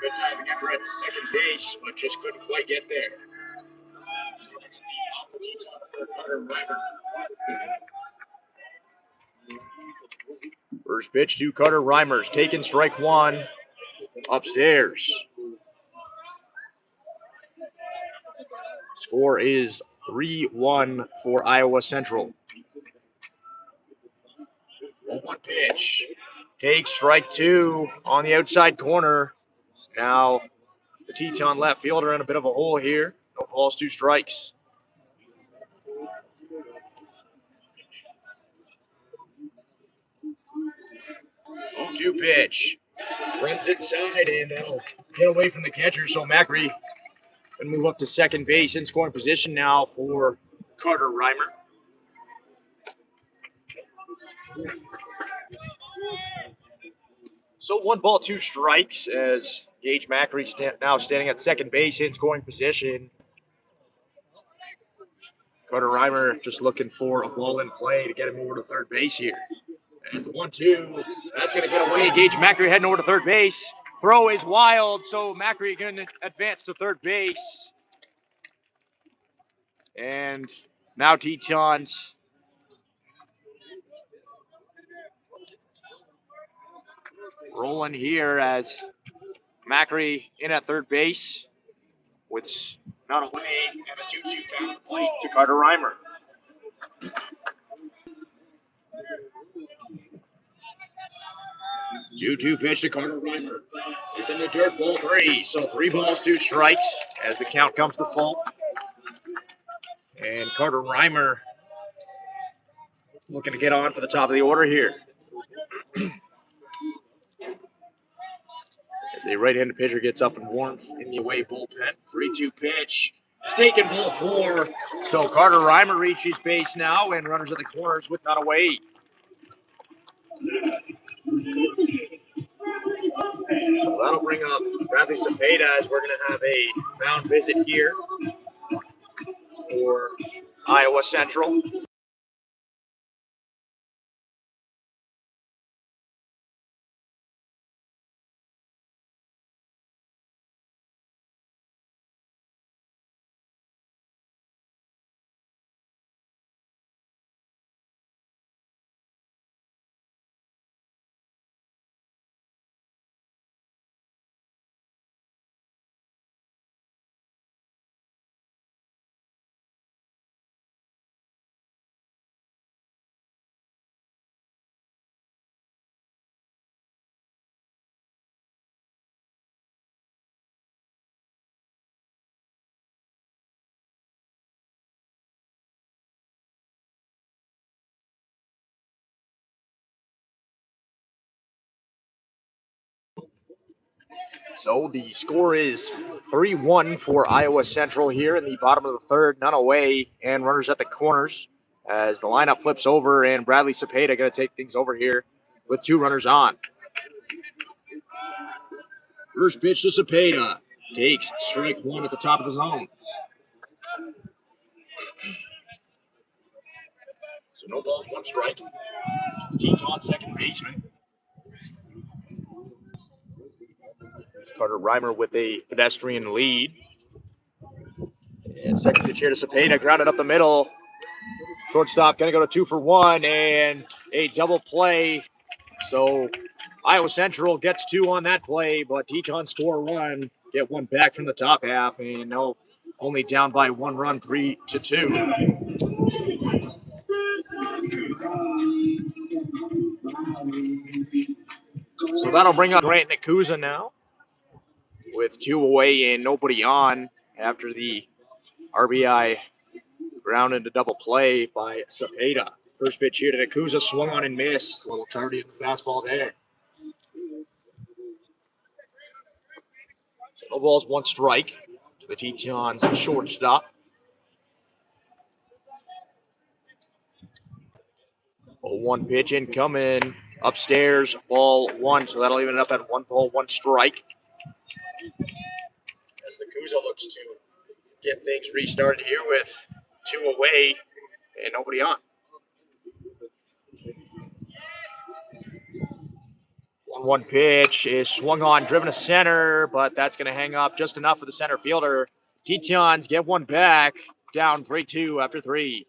Good timing effort at second base, but just couldn't quite get there. First pitch to Carter Reimers, taking strike 1 upstairs. Score is 3-1 for Iowa Central. 1-1 pitch. Takes strike 2 on the outside corner. Now the Teton left fielder in a bit of a hole here. No balls, 2 strikes. 0-2 pitch. Runs inside, and that'll get away from the catcher. So Macri can move up to second base in scoring position now for Carter Reimer. So 1 ball, 2 strikes as Gage Macri now standing at second base in scoring position. Carter Reimer just looking for a ball in play to get him over to third base here. As the 1-2, that's going to get away. Gage Macri heading over to third base. Throw is wild, so Macri going to advance to third base. And now Tetons rolling here as Macri in at third base with not away and a 2-2 count at the plate to Carter Reimer. Two pitch to Carter Reimer. Is in the dirt, ball 3. So 3 balls, 2 strikes as the count comes to full. And Carter Reimer looking to get on for the top of the order here. As a right-handed pitcher gets up in warmth in the away bullpen. 3-2 pitch. It's taken ball 4. So Carter Reimer reaches base now and runners at the corners with not away. So that'll bring up Bradley Cepeda as we're going to have a mound visit here for Iowa Central. So the score is 3-1 for Iowa Central here in the bottom of the third, none away, and runners at the corners as the lineup flips over and Bradley Cepeda going to take things over here with 2 runners on. First pitch to Cepeda. Takes strike 1 at the top of the zone. So no balls, 1 strike. Teton, second baseman. Carter Reimer with a pedestrian lead. And second pitch here to Cepeda, grounded up the middle. Shortstop going to go to 2 for 1 and a double play. So Iowa Central gets 2 on that play, but Tetons score 1, get 1 back from the top half, and no, only down by 1 run, 3-2. So that'll bring up Grant Nakuza now with 2 away and nobody on after the RBI ground into double play by Cepeda. First pitch here to Nakuza, swung on and missed. A little tardy in the fastball there. So no balls, 1 strike to the Tetons shortstop. 0-1 pitch incoming. Upstairs, ball 1, so that'll even it up at 1 ball, 1 strike. As Nakuza looks to get things restarted here with 2 away and nobody on. 1-1 pitch is swung on, driven to center, but that's going to hang up just enough for the center fielder. Tetons get 1 back, down 3-2 after 3.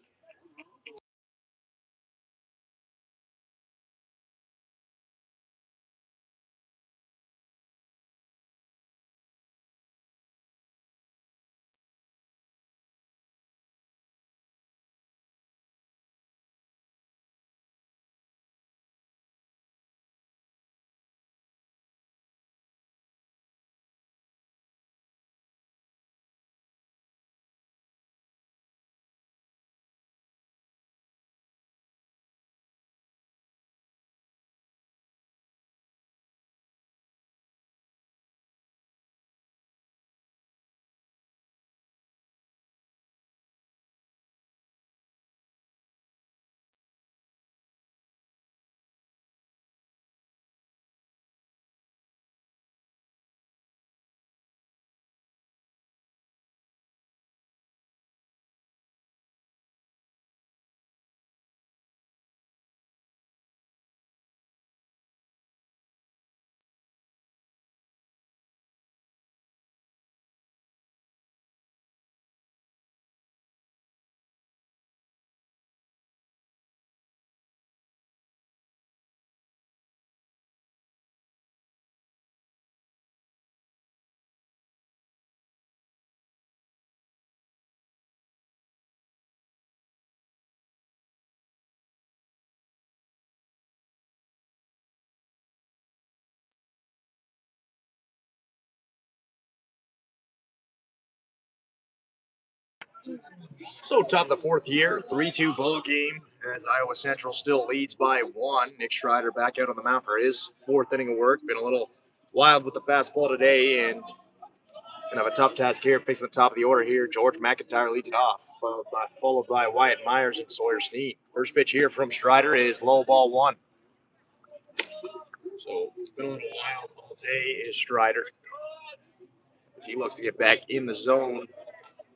So top of the fourth year, 3-2 ball game as Iowa Central still leads by 1. Nick Schreider back out on the mound for his fourth inning of work. Been a little wild with the fastball today and gonna have a tough task here facing the top of the order here. George McIntyre leads it off, followed by Wyatt Myers and Sawyer Steen. First pitch here from Schreider is low ball 1. So it's been a little wild all day is Schreider as he looks to get back in the zone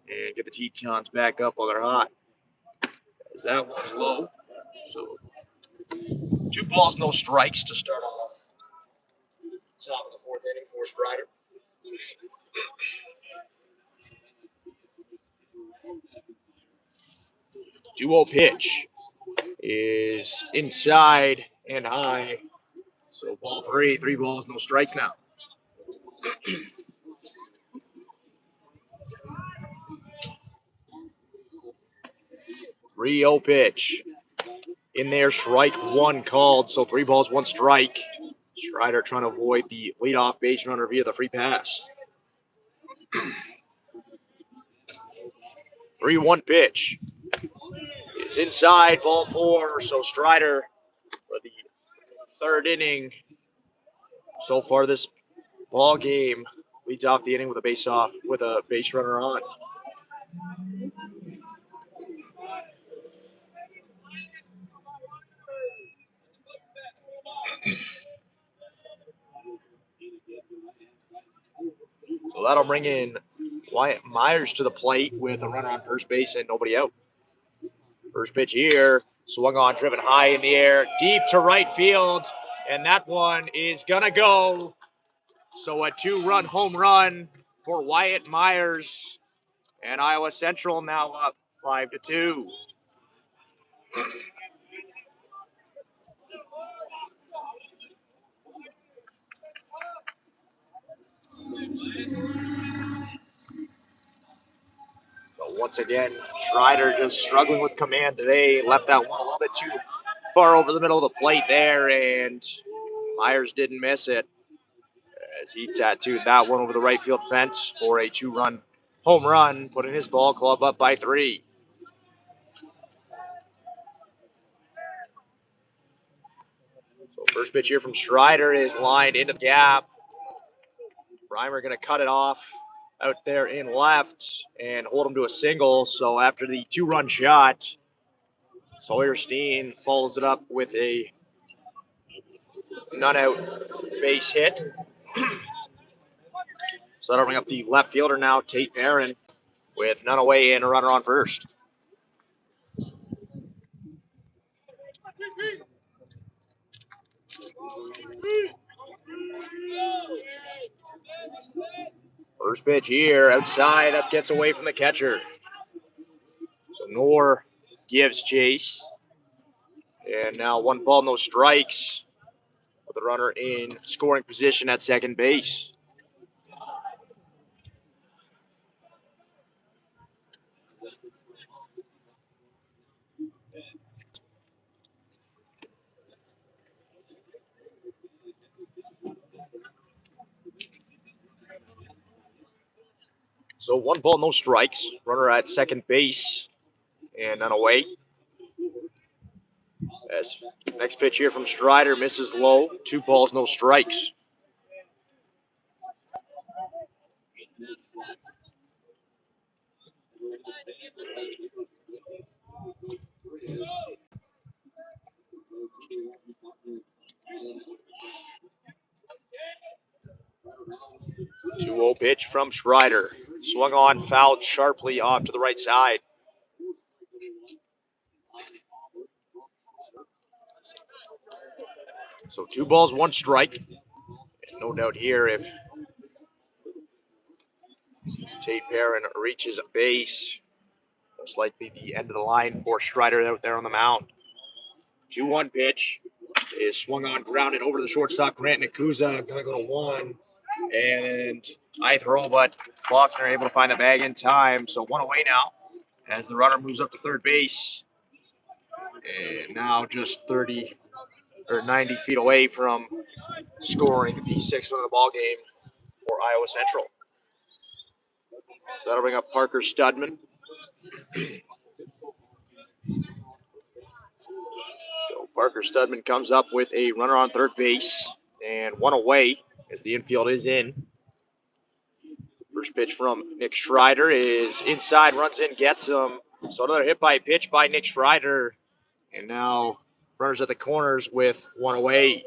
and get the Tetons back up while they're hot. As that one's low. So 2 balls, no strikes to start off. Top of the fourth inning for Schreider. 2-0 pitch is inside and high. So ball 3, 3 balls, no strikes now. 3-0 pitch. In there, strike 1 called, so 3 balls, 1 strike. Schreider trying to avoid the leadoff base runner via the free pass. 3-1 pitch is inside, ball 4. So Schreider for the third inning so far this ball game leads off the inning with a base runner on. So that'll bring in Wyatt Myers to the plate with a runner on first base and nobody out. First pitch here, swung on, driven high in the air, deep to right field, and that one is gonna go. So a 2-run home run for Wyatt Myers, and Iowa Central now up 5-2. So once again, Schreider just struggling with command today. Left that one a little bit too far over the middle of the plate there, and Myers didn't miss it as he tattooed that one over the right field fence for a 2-run home run, putting his ball club up by 3. So first pitch here from Schreider is lined into the gap. Reimer going to cut it off out there in left and hold him to a single. So after the 2-run shot, Sawyer Steen follows it up with a none-out base hit. So that'll bring up the left fielder now, Tate Perrin, with none away and a runner on first. First pitch here, outside, that gets away from the catcher. So Knorr gives chase. And now 1 ball, no strikes with the runner in scoring position at second base. So 1 ball, no strikes. Runner at second base and none away. As next pitch here from Schreider misses low. 2 balls, no strikes. Two-0 pitch from Schreider. Swung on, fouled sharply off to the right side. So 2 balls, 1 strike. And no doubt here if Tate Perrin reaches base, most likely the end of the line for Schreider out there on the mound. 2-1 pitch is swung on, grounded over to the shortstop, Grant Nakuza, gonna go to 1. And I throw, but Boston are able to find the bag in time. So 1 away now as the runner moves up to third base. And now just 30 or 90 feet away from scoring the 6th run of the ball game for Iowa Central. So that'll bring up Parker Studman So Parker Studman comes up with a runner on third base and one away as the infield is in. First pitch from Nick Schreider is inside, runs in, gets him. So another hit by pitch by Nick Schreider. And now runners at the corners with one away.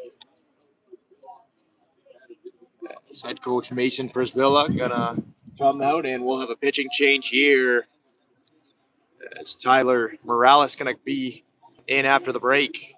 As head coach Mason Prisbilla gonna come out, and we'll have a pitching change here. As Tyler Morales gonna be in after the break.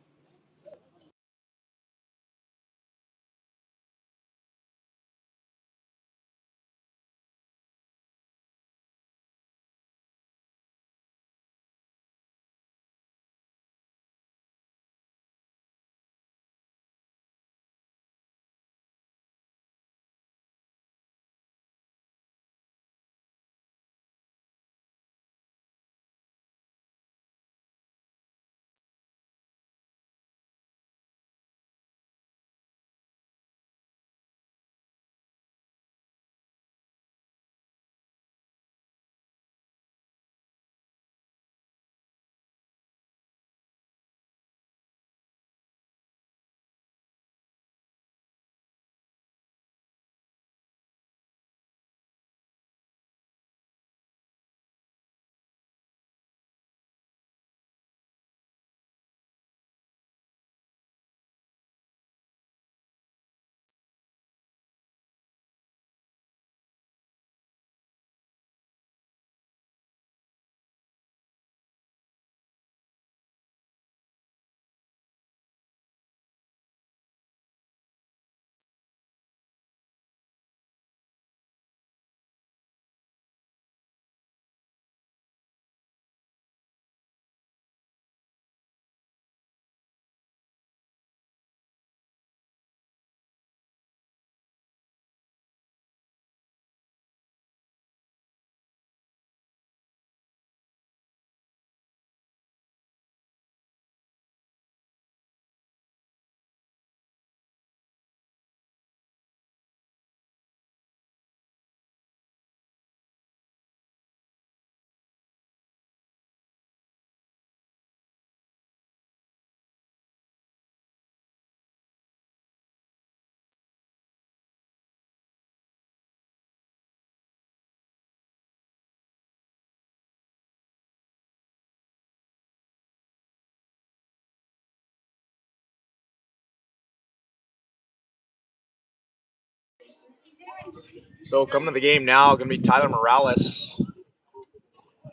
So coming to the game now, going to be Tyler Morales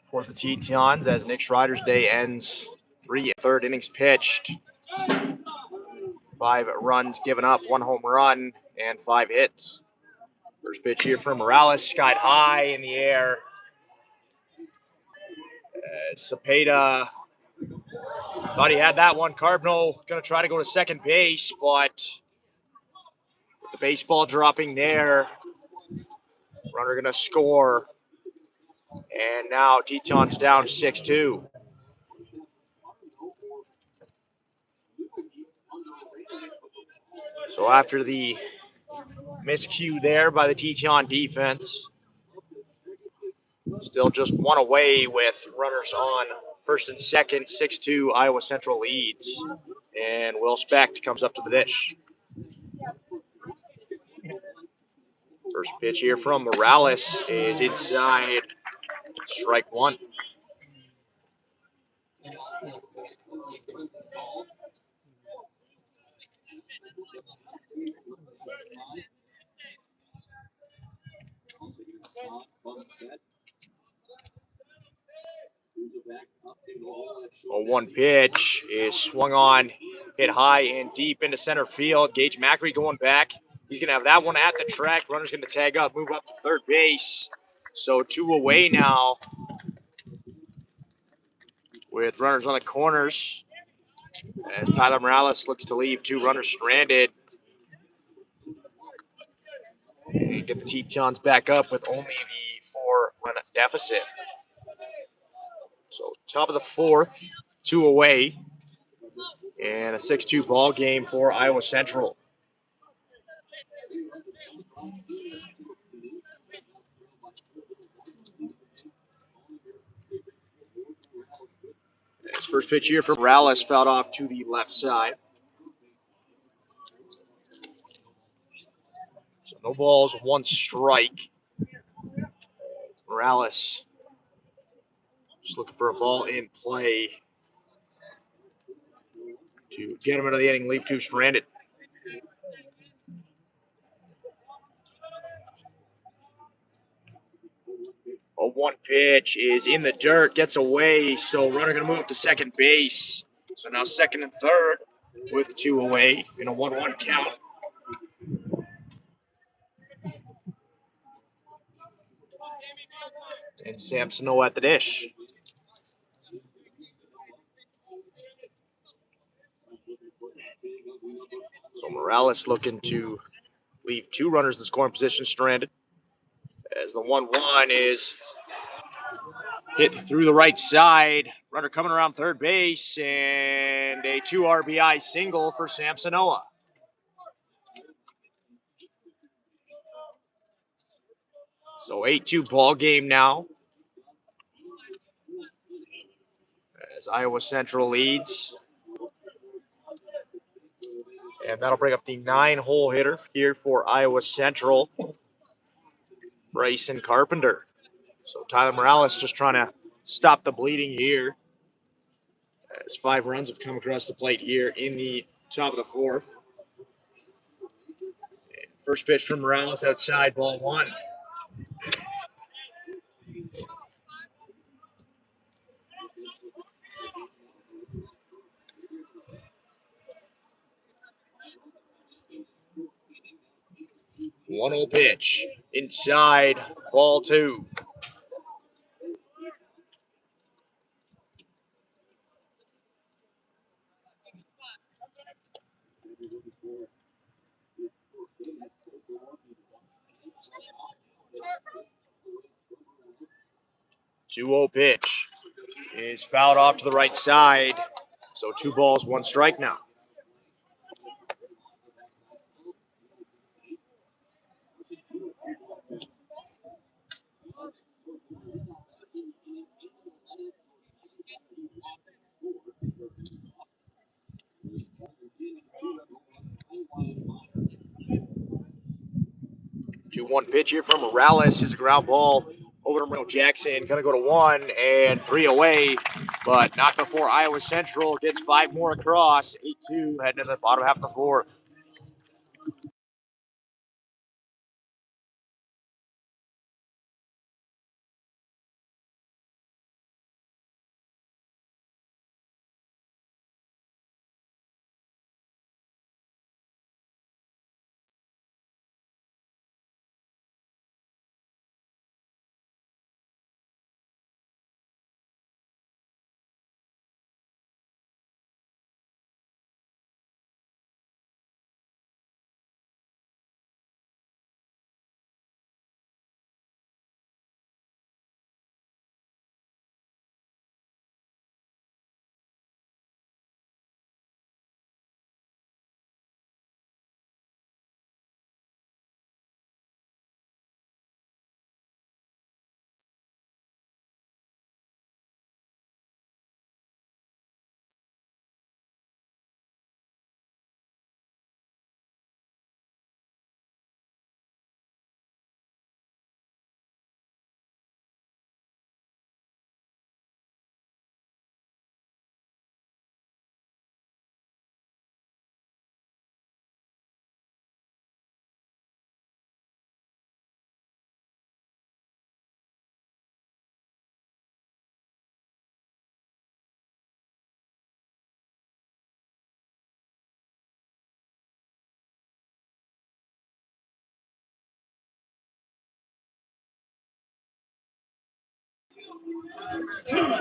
for the Tetons as Nick Schreider's day ends. 3 third innings pitched. 5 runs given up, 1 home run, and 5 hits. First pitch here from Morales, skied high in the air. Cepeda thought he had that one. Carbno going to try to go to second base, but with the baseball dropping there, runner going to score. And now Tetons down 6-2. So after the miscue there by the Teton defense, still just one away with runners on first and second. 6-2 Iowa Central leads. And Will Specht comes up to the dish. First pitch here from Morales is inside. Strike one. A one pitch is swung on, hit high and deep into center field. Gage Macri going back. He's going to have that one at the track. Runner's going to tag up, move up to third base. So 2 away now with runners on the corners as Tyler Morales looks to leave 2 runners stranded. And get the Tetons back up with only the 4-run deficit. So top of the 4th, 2 away, and a 6-2 ball game for Iowa Central. First pitch here from Morales, fouled off to the left side. So no balls, one strike. Morales just looking for a ball in play to get him into the inning, leave two stranded. A one pitch is in the dirt, gets away, so runner going to move up to second base. So now second and third with two away in a 1-1 count. And Samsonov at the dish. So Morales looking to leave two runners in scoring position stranded. As the 1-1 is hit through the right side. Runner coming around third base, and a 2 RBI single for Samsonov. So 8-2 ball game now. As Iowa Central leads. And that'll bring up the 9-hole hitter here for Iowa Central, Bryson Carpenter. So Tyler Morales just trying to stop the bleeding here. As 5 runs have come across the plate here in the top of the fourth. And first pitch from Morales outside, ball 1. One 0 pitch inside, ball 2. Two 0 pitch is fouled off to the right side. So 2 balls, 1 strike now. Two 1 pitch here from Morales is a ground ball over to Marino Jackson. Going to go to 1 and 3 away, but not before Iowa Central gets 5 more across. 8-2 heading to the bottom half of the fourth.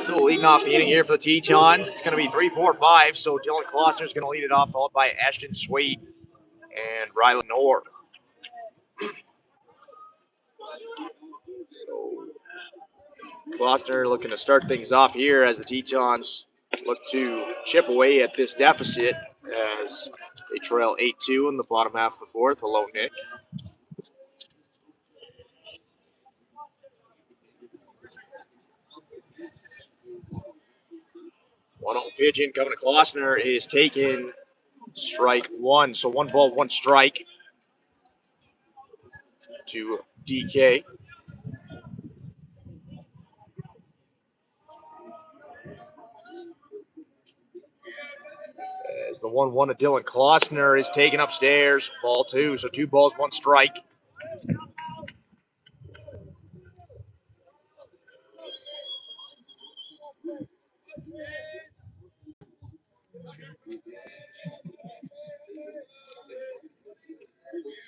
So leading off the inning here for the Tetons, it's going to be 3-4-5. So Dylan Klossner is going to lead it off, followed by Ashton Sweet and Rylan Nord. So Klossner looking to start things off here as the Tetons look to chip away at this deficit as they trail 8-2 in the bottom half of the fourth. Hello, Nick. 1-0 pitch in coming to Klossner is taken. Strike one. So 1 ball, 1 strike to DK. As the 1-1 to Dylan Klossner is taken upstairs. Ball 2. So 2 balls, 1 strike.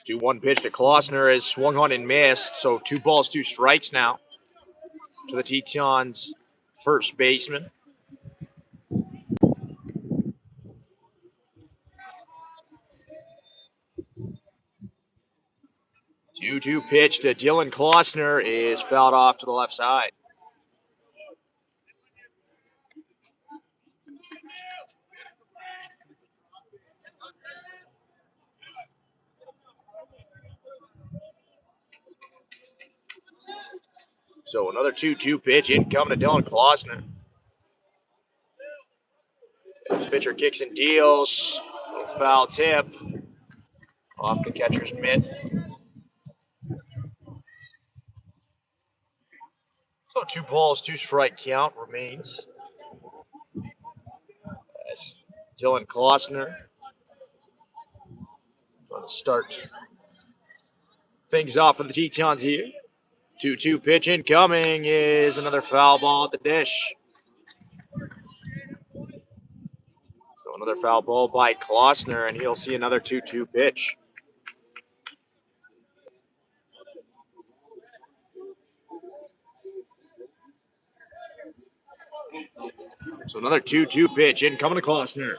Two 1 pitch to Klossner is swung on and missed. So 2 balls, 2 strikes now to the Tetons first baseman. 2-2 pitch to Dylan Klossner is fouled off to the left side. So another 2-2 pitch incoming to Dylan Klossner. This pitcher kicks and deals. Little foul tip off the catcher's mitt. So 2 balls, 2 strike count remains. As Dylan Klossner going to start things off for the Tetons here. 2-2 pitch incoming is another foul ball at the dish. So another foul ball by Klossner, and he'll see another 2-2 pitch. So another 2-2 pitch incoming to Klossner.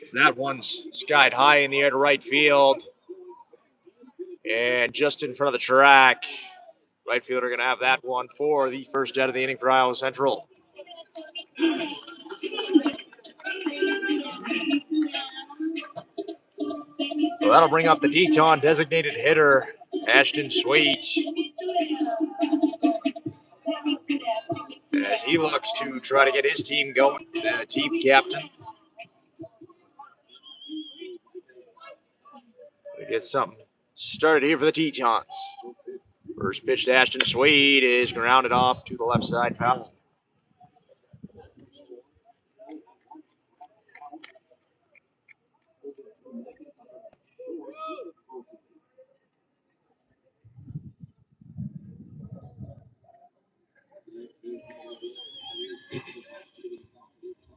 As that one's skied high in the air to right field. And just in front of the track. Right fielder going to have that one for the first out of the inning for Iowa Central. So that'll bring up the Teton designated hitter, Ashton Sweet. As he looks to try to get his team going, team captain. To get something started here for the Tetons. First pitch to Ashton Sweet is grounded off to the left side foul.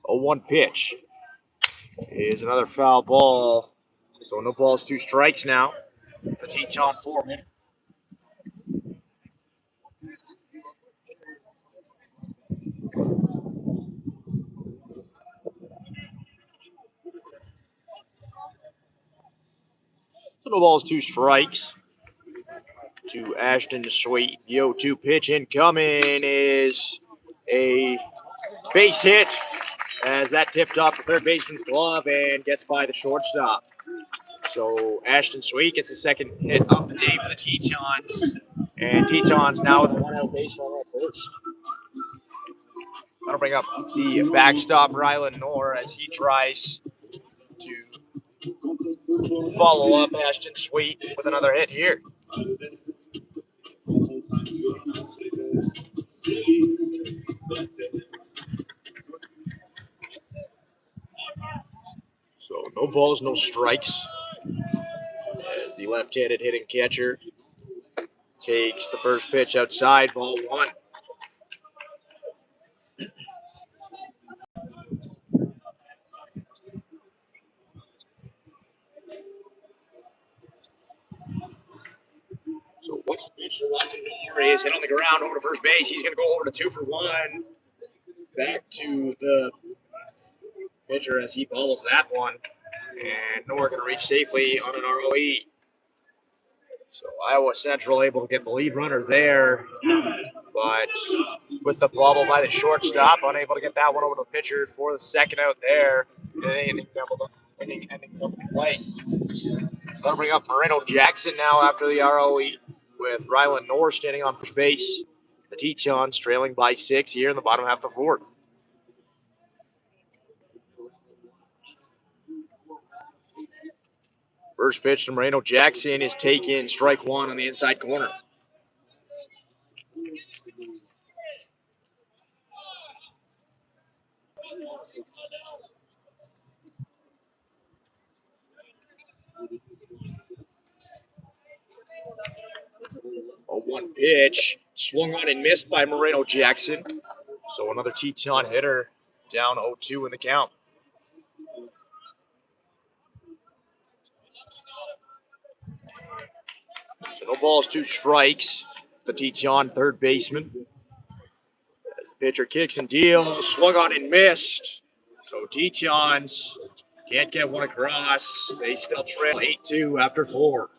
A 1 pitch is another foul ball. So no balls, 2 strikes now. The Teton foreman. So no balls, 2 strikes to Ashton Sweet. The 0-2 pitch incoming is a base hit as that tipped off the third baseman's glove and gets by the shortstop. So Ashton Sweet gets the second hit of the day for the Tetons. And Tetons now with a 1-out base runner at first. That'll bring up the backstop Rylan Knorr as he tries to follow up Ashton Sweet with another hit here. So no balls, no strikes. As the left-handed hitting catcher takes the first pitch outside, ball 1. So one pitch to Rylan Knorr is hit on the ground over to first base. He's going to go over to 2 for 1. Back to the pitcher as he bobbles that one. And Knorr going to reach safely on an ROE. So Iowa Central able to get the lead runner there. But with the bobble by the shortstop, unable to get that one over to the pitcher for the second out there. Ending play. So that'll bring up Moreno Jackson now after the ROE with Rylan Knorr standing on first base. The Tetons trailing by 6 here in the bottom half of the 4th. First pitch to Moreno Jackson is taken, strike one on the inside corner. A 1 pitch, swung on and missed by Moreno Jackson. So another Teton hitter, down 0-2 in the count. So no balls, 2 strikes. The Teton third baseman. As the pitcher kicks and deals, swung on and missed. So Tetons can't get one across. They still trail 8-2 after 4.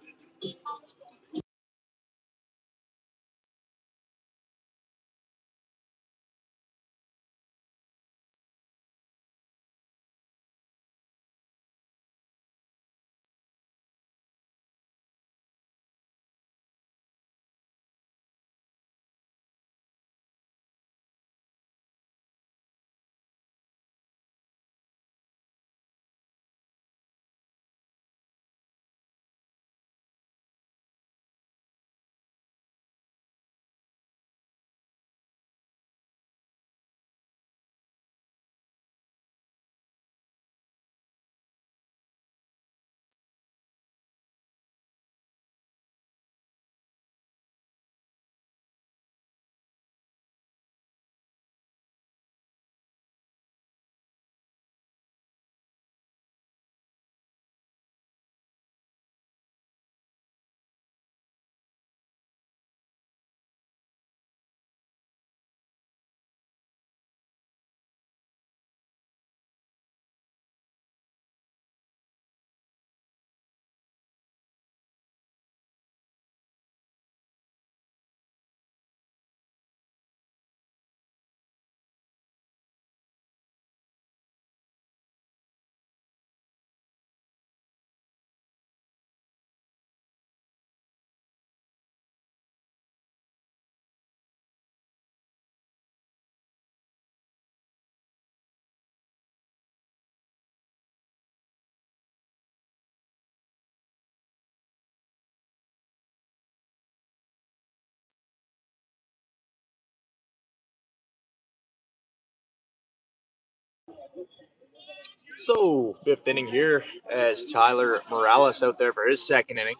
So, 5th inning here as Tyler Morales out there for his 2nd inning.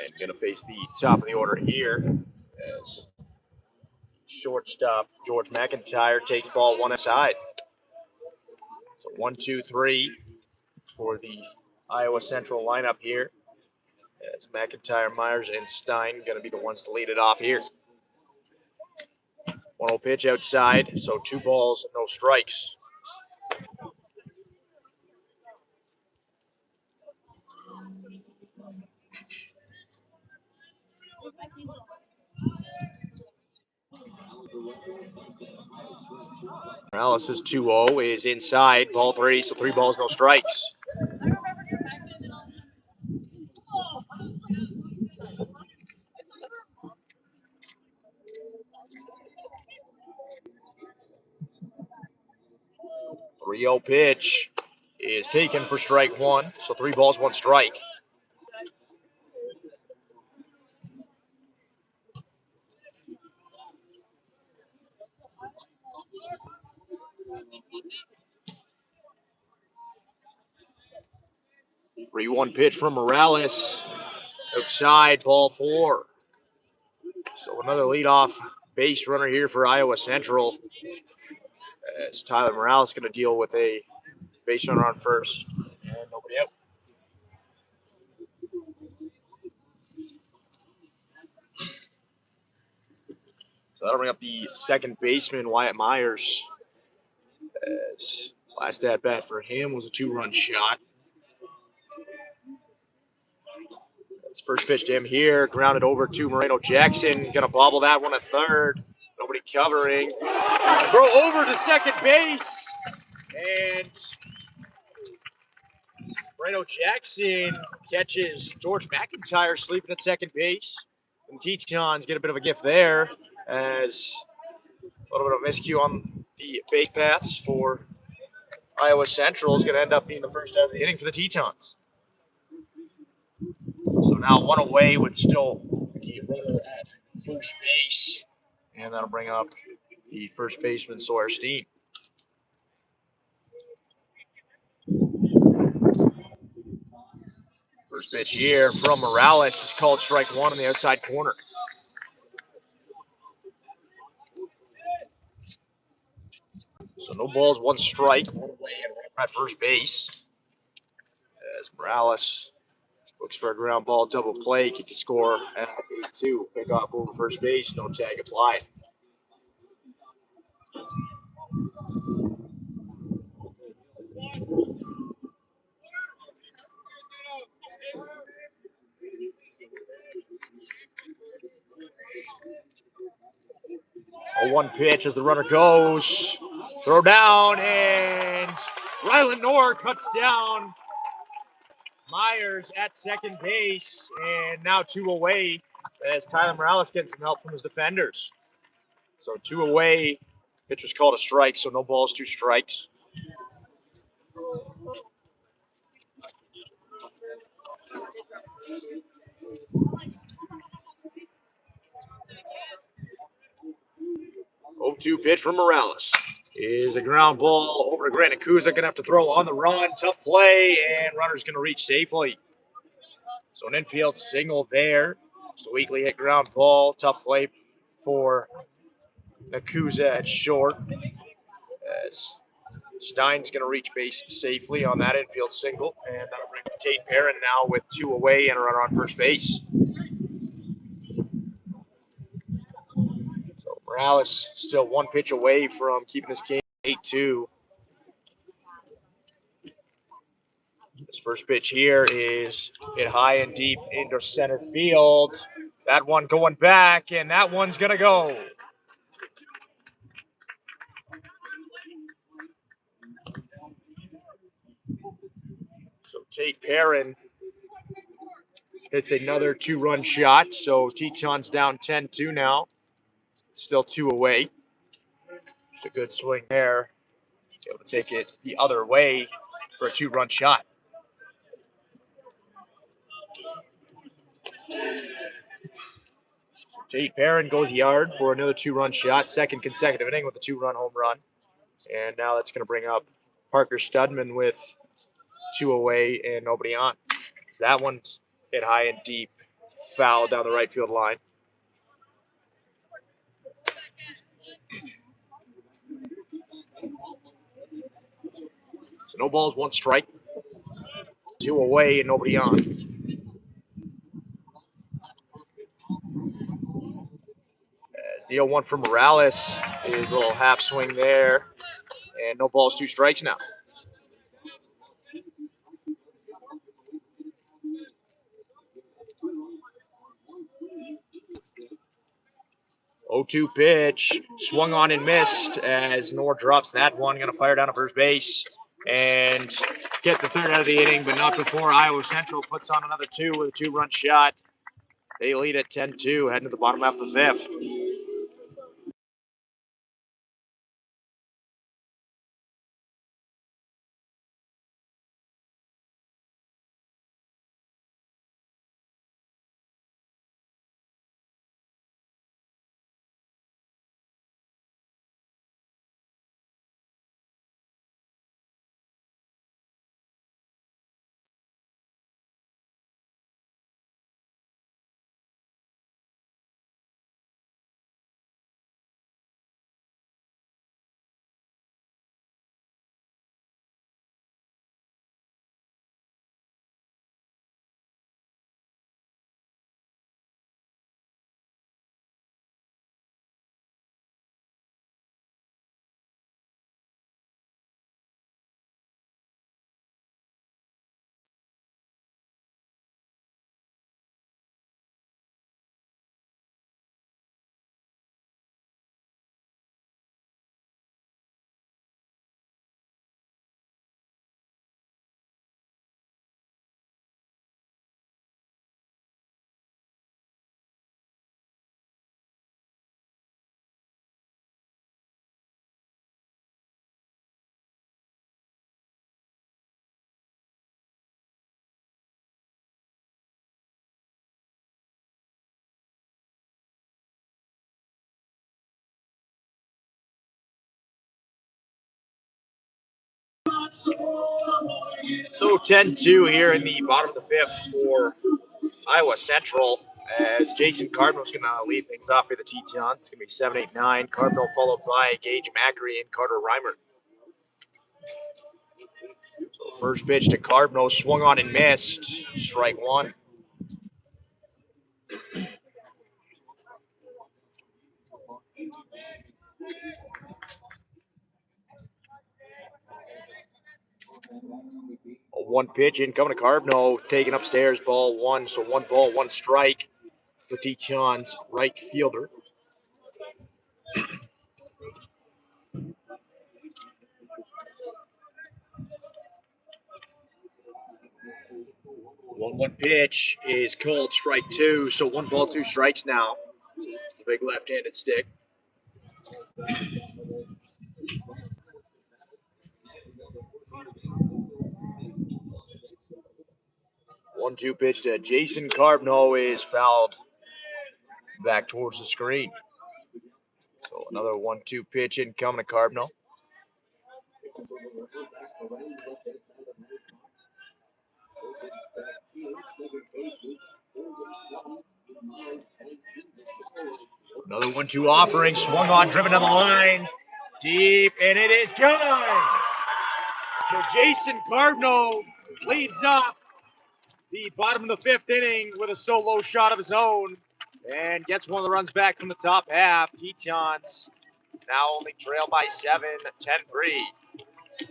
And going to face the top of the order here as shortstop George McIntyre takes ball 1 aside. So 1-2-3 for the Iowa Central lineup here. As McIntyre, Myers, and Stein going to be the ones to lead it off here. 1-0 pitch outside, so 2 balls, no strikes. Morales' 2-0 is inside, ball 3, so 3 balls, no strikes. The 3-0 pitch is taken for strike 1, so 3 balls, 1 strike. The 3-1 pitch from Morales, outside, ball 4. So another leadoff base runner here for Iowa Central. As Tyler Morales going to deal with a base runner on first and nobody out. So that'll bring up the second baseman, Wyatt Myers. As last at bat for him was a 2-run shot. His first pitch to him here, grounded over to Moreno Jackson. Going to bobble that one at third. Nobody covering. Throw over to second base. And Moreno Jackson catches George McIntyre sleeping at second base. And Tetons get a bit of a gift there as a little bit of miscue on the base paths for Iowa Central is going to end up being the first out of the inning for the Tetons. So now one away with still the runner at first base. And that'll bring up the first baseman, Sawyer Steen. First pitch here from Morales is called strike one on the outside corner. So no balls, one strike, one away, and we're at first base. As Morales looks for a ground ball double play, get the score at 8-2. Pick off over first base, no tag applied. A 1 pitch as the runner goes. Throw down, and Rylan Knorr cuts down Myers at second base, and now 2 away as Tyler Morales gets some help from his defenders. So 2 away. Pitch was called a strike, so no balls, 2 strikes. Oh, 2 pitch from Morales is a ground ball over to Grant Akuza. Going to have to throw on the run. Tough play, and runner's going to reach safely. So an infield single there. Just a weakly hit ground ball. Tough play for Akuza at short. As Stein's going to reach base safely on that infield single. And that'll bring Tate Perrin now with 2 away and a runner on first base. So Morales still 1 pitch away from keeping this game 8-2. His first pitch here is hit high and deep into center field. That one going back, and that one's going to go. So Tate Perrin hits another 2-run shot. So Tetons down 10-2 now. Still 2 away. Just a good swing there. Able to take it the other way for a 2-run shot. Tate Perrin goes yard for another 2-run shot. Second consecutive inning with a 2-run home run. And now that's going to bring up Parker Studman with 2 away and nobody on. So that one's hit high and deep, foul down the right field line. So no balls, 1 strike. 2 away and nobody on. As the 0-1 for Morales is a little half swing there. And no balls, 2 strikes now. 0-2 pitch, swung on and missed as Knorr drops that one. Going to fire down to first base and get the 3rd out of the inning, but not before Iowa Central puts on another 2 with a 2-run shot. They lead at 10-2, heading to the bottom half of the 5th. So 10-2 here in the bottom of the fifth for Iowa Central, as Jason Cardinal's going to lead things off for the Tetons. It's going to be 7-8-9. Cardinal followed by Gage Macri and Carter Reimer. So first pitch to Cardinal, swung on and missed. Strike one. A one pitch in coming to Cardinal, taken upstairs, ball one. So 1 ball, 1 strike. The Tetons right fielder. One pitch is called strike 2. So 1 ball, 2 strikes now. The big left-handed stick. 1-2 pitch to Jason Carbno is fouled back towards the screen. So another 1-2 pitch in coming to Carbno. Another 1-2 offering, swung on, driven down the line, deep, and it is gone. So Jason Carbno leads up the bottom of the fifth inning with a solo shot of his own and gets one of the runs back from the top half. Tetons now only trail by 7, 10-3.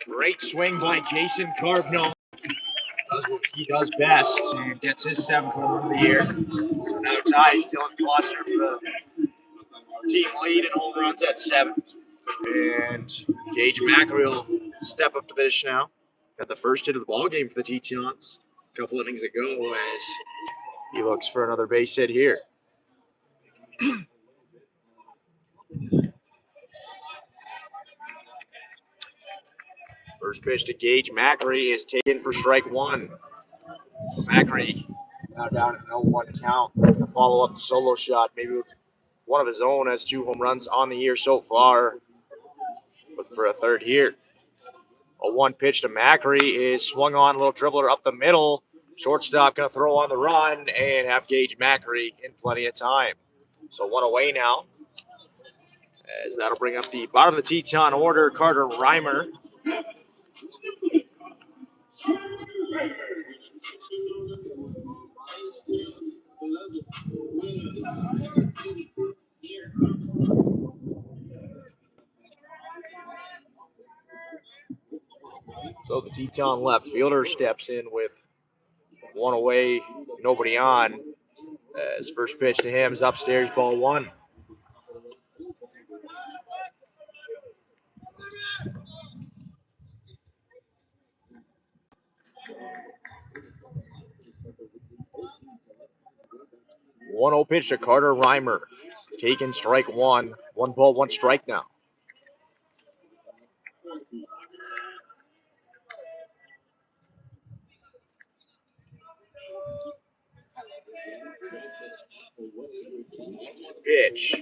Great swing by Jason Carbno. Does what he does best and gets his 7th home run of the year. So now ties Dylan Foster for the team lead in home runs at 7. And Gage Macri will step up to the dish now. Got the first hit of the ball game for the Tetons a couple innings ago as he looks for another base hit here. First pitch to Gage Macri is taken for strike 1. So Macri now down at an 0-1 count. Going to follow up the solo shot, maybe with one of his own, has 2 home runs on the year so far. Looking for a third here. A 1 pitch to Macri is swung on, a little dribbler up the middle. Shortstop going to throw on the run and have Gage Macri in plenty of time. So 1 away now. As that'll bring up the bottom of the Teton order, Carter Reimer. So the Teton left fielder steps in with 1 away, nobody on. As first pitch to him is upstairs, ball 1. One 0 pitch to Carter Reimer. Taken strike 1. 1 ball, 1 strike now. Pitch.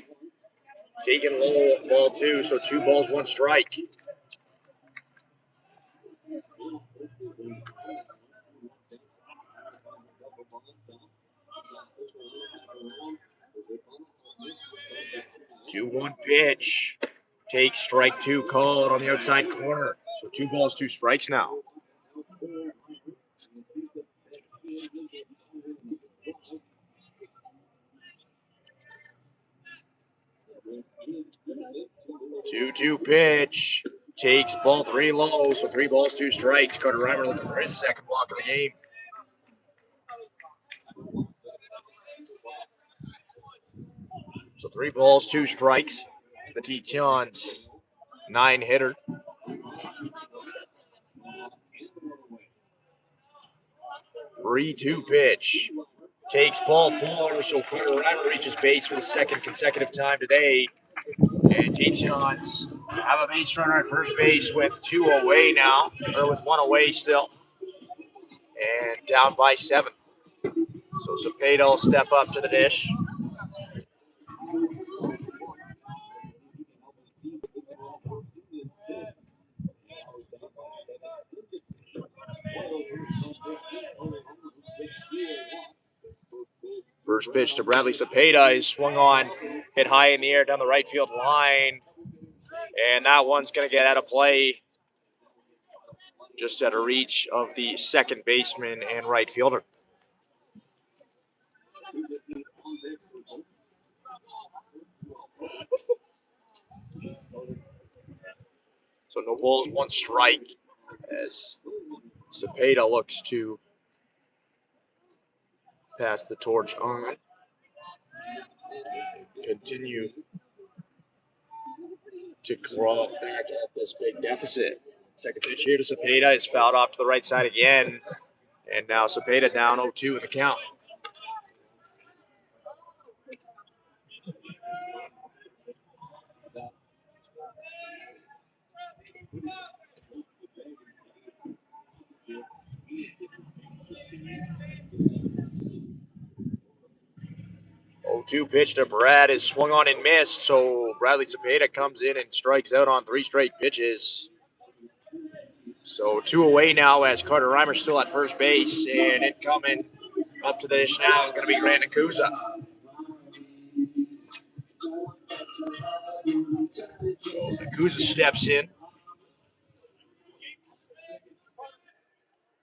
Taken low, ball 2, so 2 balls, 1 strike. Two 1 pitch. Takes strike 2 called on the outside corner. So 2 balls, 2 strikes now. Two pitch. Takes ball 3 low, so 3 balls, 2 strikes. Carter Reimer looking for his 2nd walk of the game. So 3 balls, 2 strikes to the Tetons 9-hitter. Three-two pitch. Takes ball 4, so Carter Reimer reaches base for the 2nd consecutive time today. And Tetons have a base runner at first base with 2 away now, or with 1 away still. And down by 7. So Cepeda will step up to the dish. First pitch to Bradley Cepeda is swung on, hit high in the air down the right field line. And that one's going to get out of play just out of reach of the second baseman and right fielder. So no balls, one strike as Cepeda looks to pass the torch on. Continue to crawl back at this big deficit. Second pitch here to Cepeda is fouled off to the right side again. And now Cepeda down 0-2 in the count. Two pitch to Brad is swung on and missed, so Bradley Cepeda comes in and strikes out on 3 straight pitches. So 2 away now as Carter Reimer still at first base, and incoming up to the dish now is going to be Grant Nakuza. So Nakuza steps in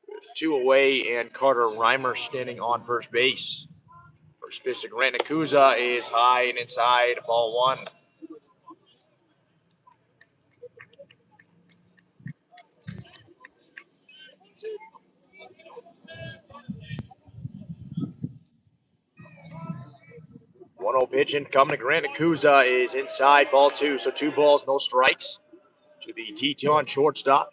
with 2 away and Carter Reimer standing on first base. First pitch to Grant Nakuza is high and inside, ball 1. One 0 pitch in coming to Grant Nakuza is inside, ball 2. So 2 balls, no strikes to the Teton shortstop.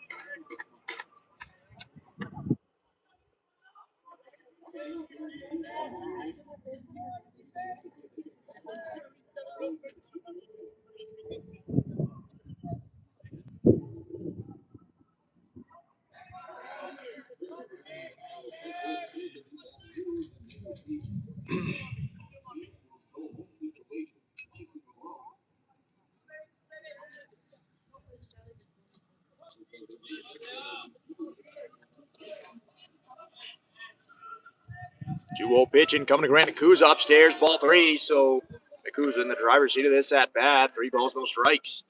Two 0 pitch in coming to Grant Nakuza upstairs, ball 3. So Nakuza in the driver's seat of this at bat. 3 balls, no strikes.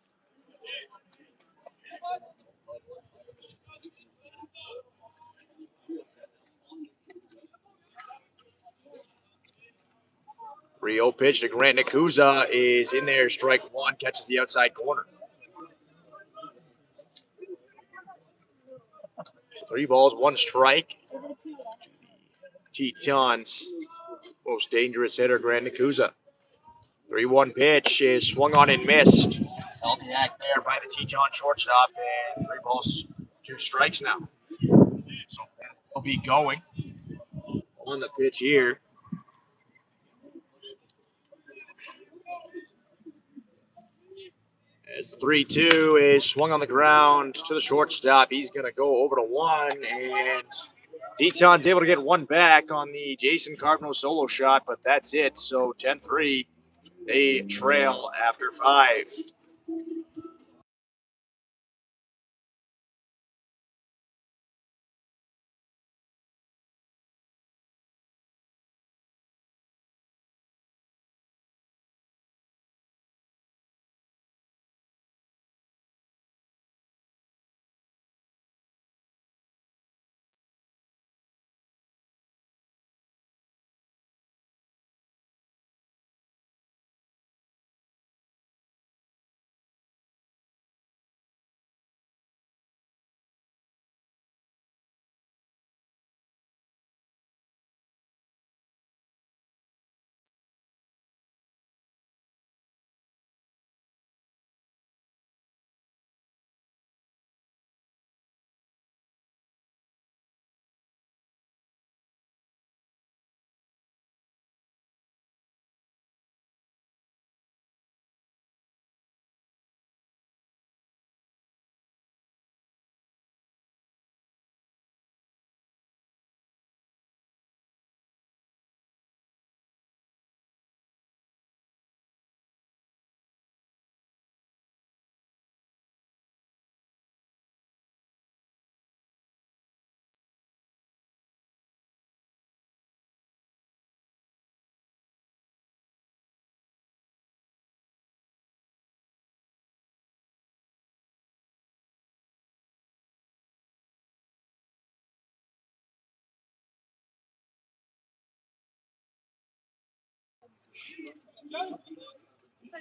Three 0 pitch to Grant Nakuza is in there, strike 1, catches the outside corner. So 3 balls, 1 strike. Tetons most dangerous hitter, Grant Nakuza. 3-1 pitch is swung on and missed. Held the act there by the Teton shortstop, and 3 balls, 2 strikes now. So he'll be going on the pitch here. As the 3-2 is swung on the ground to the shortstop, he's going to go over to 1, and Teton's able to get 1 back on the Jason Carbino solo shot, but that's it. So 10-3, they trail after 5.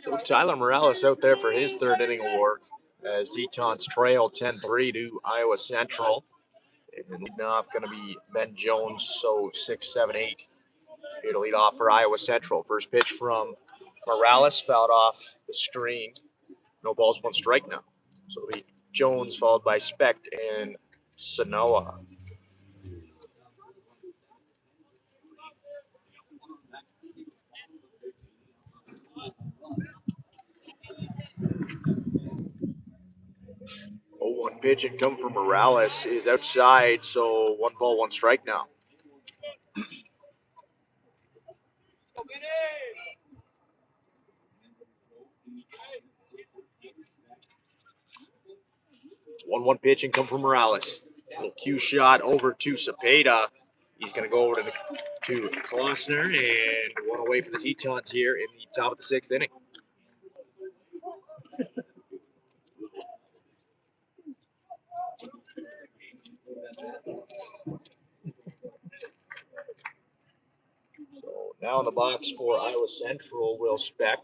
So Tyler Morales out there for his third inning award as Tetons trail 10-3 to Iowa Central. And leading off going to be Ben Jones, so 6, 7, 8 here to lead off for Iowa Central. First pitch from Morales, fouled off the screen. No balls, one strike now. So it'll be Jones followed by Specht and Sanoa. Oh, one pitch and come from Morales is outside, so 1 ball, 1 strike now. One pitch and come from Morales. Little cue shot over to Cepeda. He's going to go over to Klossner and 1 away for the Tetons here in the top of the 6th inning. So now in the box for Iowa Central, Will Specht,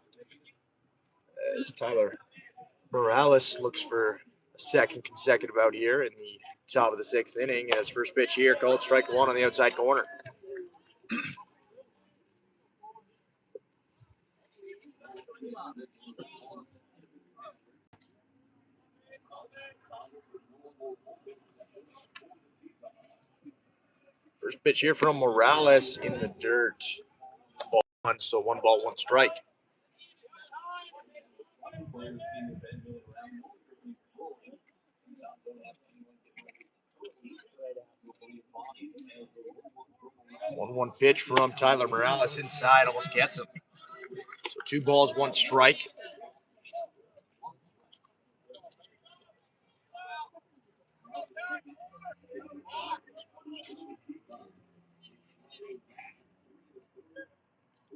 as Tyler Morales looks for a second consecutive out here in the top of the 6th inning. As first pitch here, called strike 1 on the outside corner. First pitch here from Morales in the dirt. Ball 1, so 1 ball, 1 strike. One pitch from Tyler Morales inside, almost gets him. So 2 balls, 1 strike.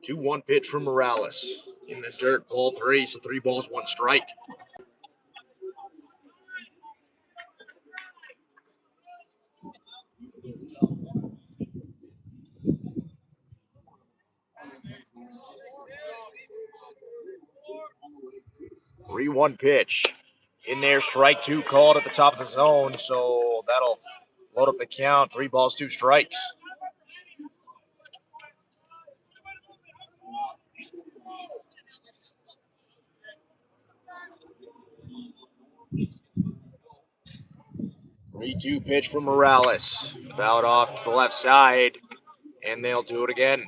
Two 1 pitch from Morales in the dirt, ball 3, so 3 balls, 1 strike. Three 1 pitch. In there, strike 2 called at the top of the zone, so that'll load up the count. 3 balls, 2 strikes. Three-two pitch from Morales. Fouled off to the left side, and they'll do it again.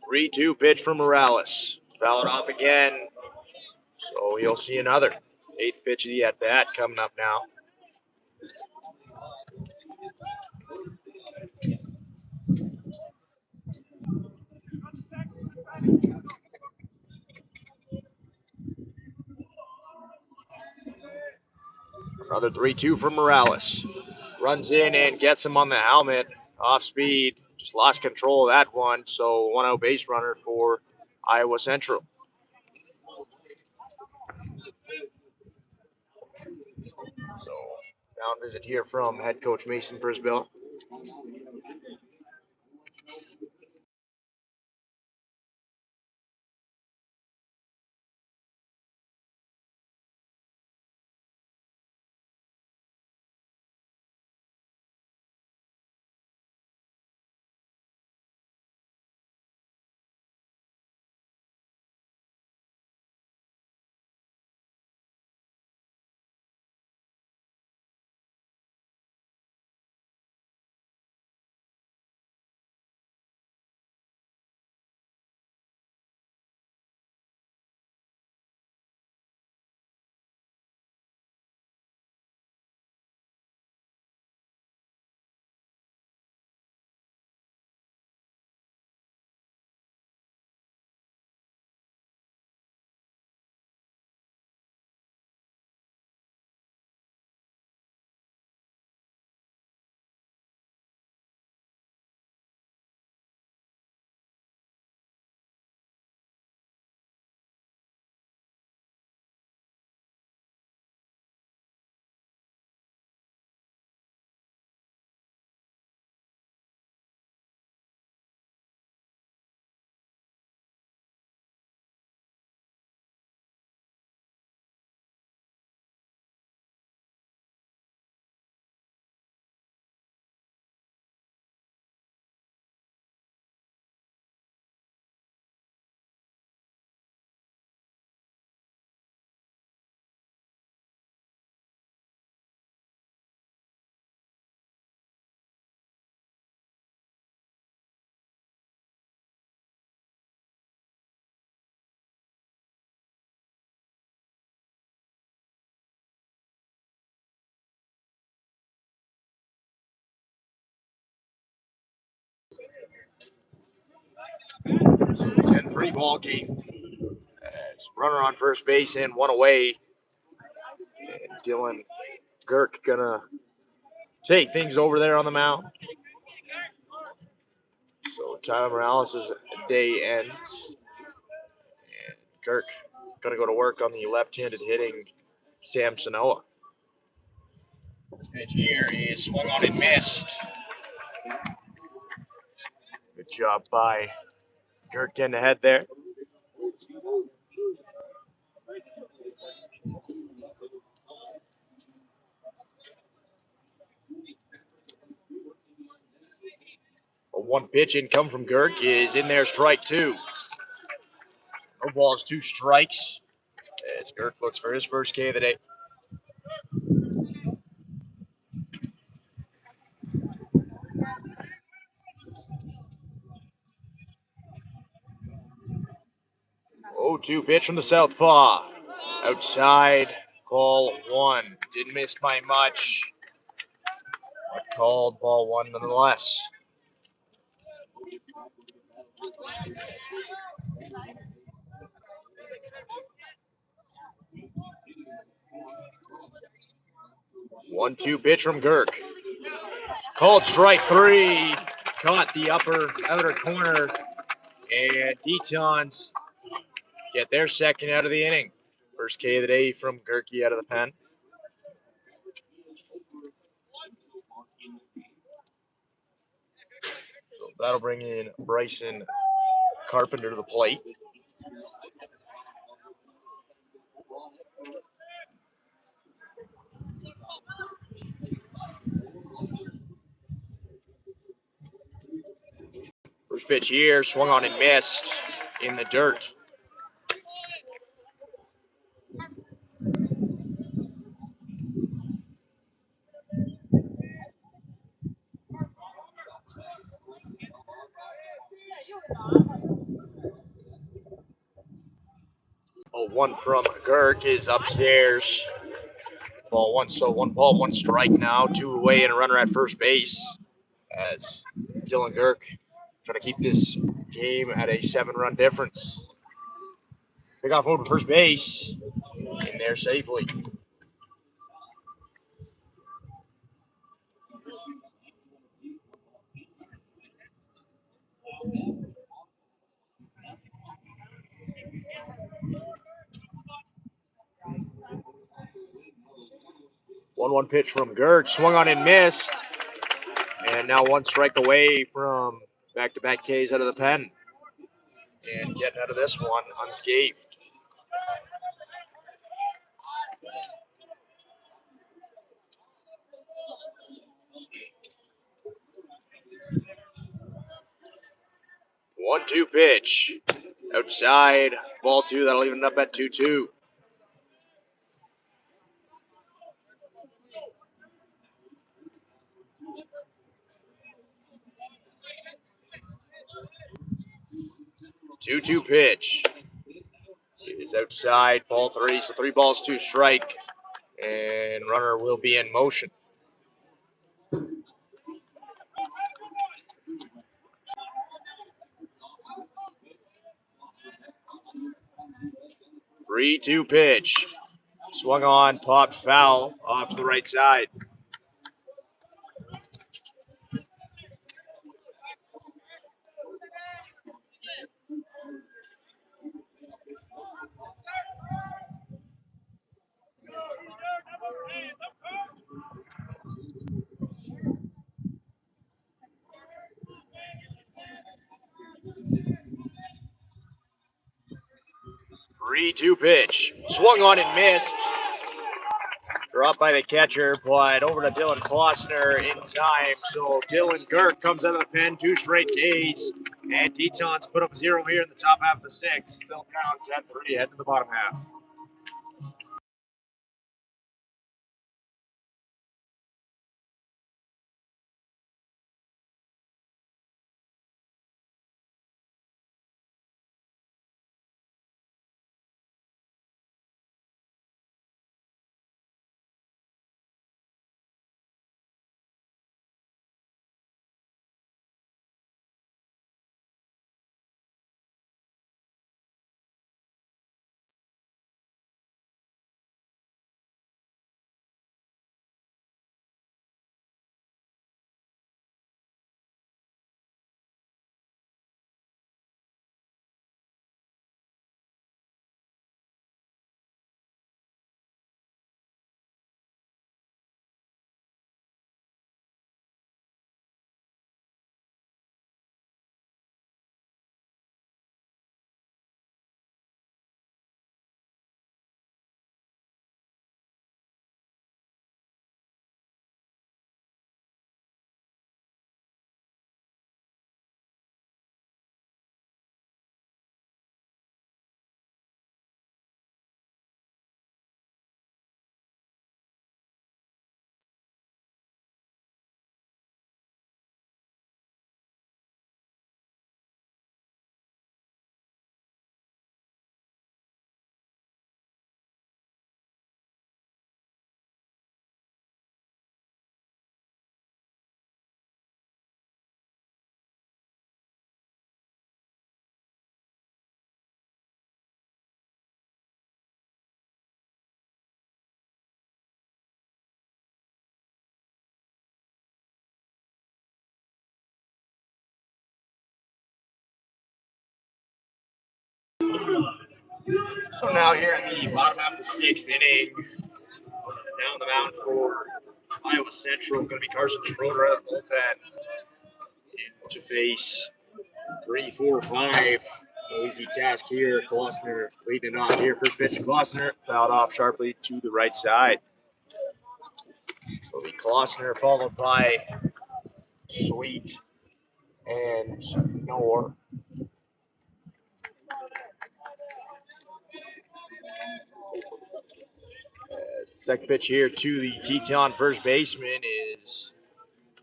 Three-two pitch from Morales. Fouled off again, so you'll see another. 8th pitch of the at-bat coming up now. Another 3-2 from Morales. Runs in and gets him on the helmet. Off speed. Just lost control of that one. So 1 out base runner for Iowa Central. So down visit here from head coach Mason Brisbilla. So 10-3 ball game. As runner on first base and one away. And Dylan Girk gonna take things over there on the mound. So Tyler Morales' day ends. And Girk gonna go to work on the left-handed hitting Sam Sanoa. First pitch here is swung on and missed. Good job by Girk getting ahead there. A one pitch income from Girk is in there, strike two. No balls, two strikes. As Girk looks for his first K of the day. Oh, 2 pitch from the southpaw. Outside, ball one. Didn't miss by much. But called ball one nonetheless. One-two pitch from Girk. Called strike three. Caught the upper outer corner. And Tetons get their second out of the inning. First K of the day from Girky out of the pen. So that'll bring in Bryson Carpenter to the plate. First pitch here, swung on and missed in the dirt. Oh, one from Girk is upstairs. Ball one, so 1 ball, 1 strike now. 2 away and a runner at first base. As Dylan Girk trying to keep this game at a 7-run difference. Pick off over first base. In there safely. One pitch from Girk, swung on and missed. And now 1 strike away from back-to-back Ks out of the pen. And getting out of this one unscathed. One-two pitch. Outside, ball 2, that'll even it up at 2-2. Two pitch is outside, ball 3, so 3 balls, 2 strike, and runner will be in motion. Three-two pitch, swung on, popped foul off to the right side. Three-two pitch, swung on and missed. Dropped by the catcher, but over to Dylan Klossner in time. So Dylan Girk comes out of the pen, 2 straight Ks. And Tetons put up 0 here in the top half of the 6th. Still count 10-3 heading to the bottom half. So now here in the bottom half of the sixth inning, down the mound for Iowa Central, going to be Carson Schroeder out of the bullpen. And to face 3, 4, 5. No easy task here. Klossner leading it off here. First pitch to Klossner. Fouled off sharply to the right side. So it'll be Klossner followed by Sweet and Knorr. Second pitch here to the Teton first baseman is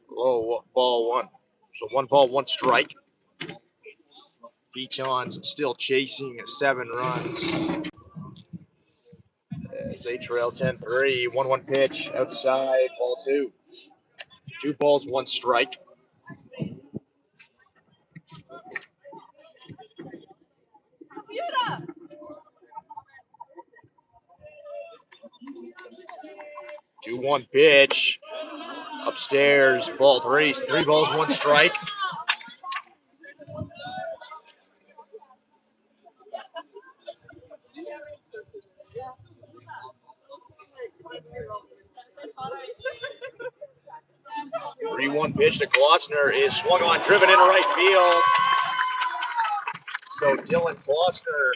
low, ball one. So 1 ball, 1 strike. Tetons still chasing 7 runs as they trail 10-3. 1-1 pitch outside, ball 2. 2 balls, 1 strike. Two 1 pitch upstairs, ball 3. 3 balls, 1 strike. Three 1 pitch to Klossner is swung on, driven into right field. So Dylan Klossner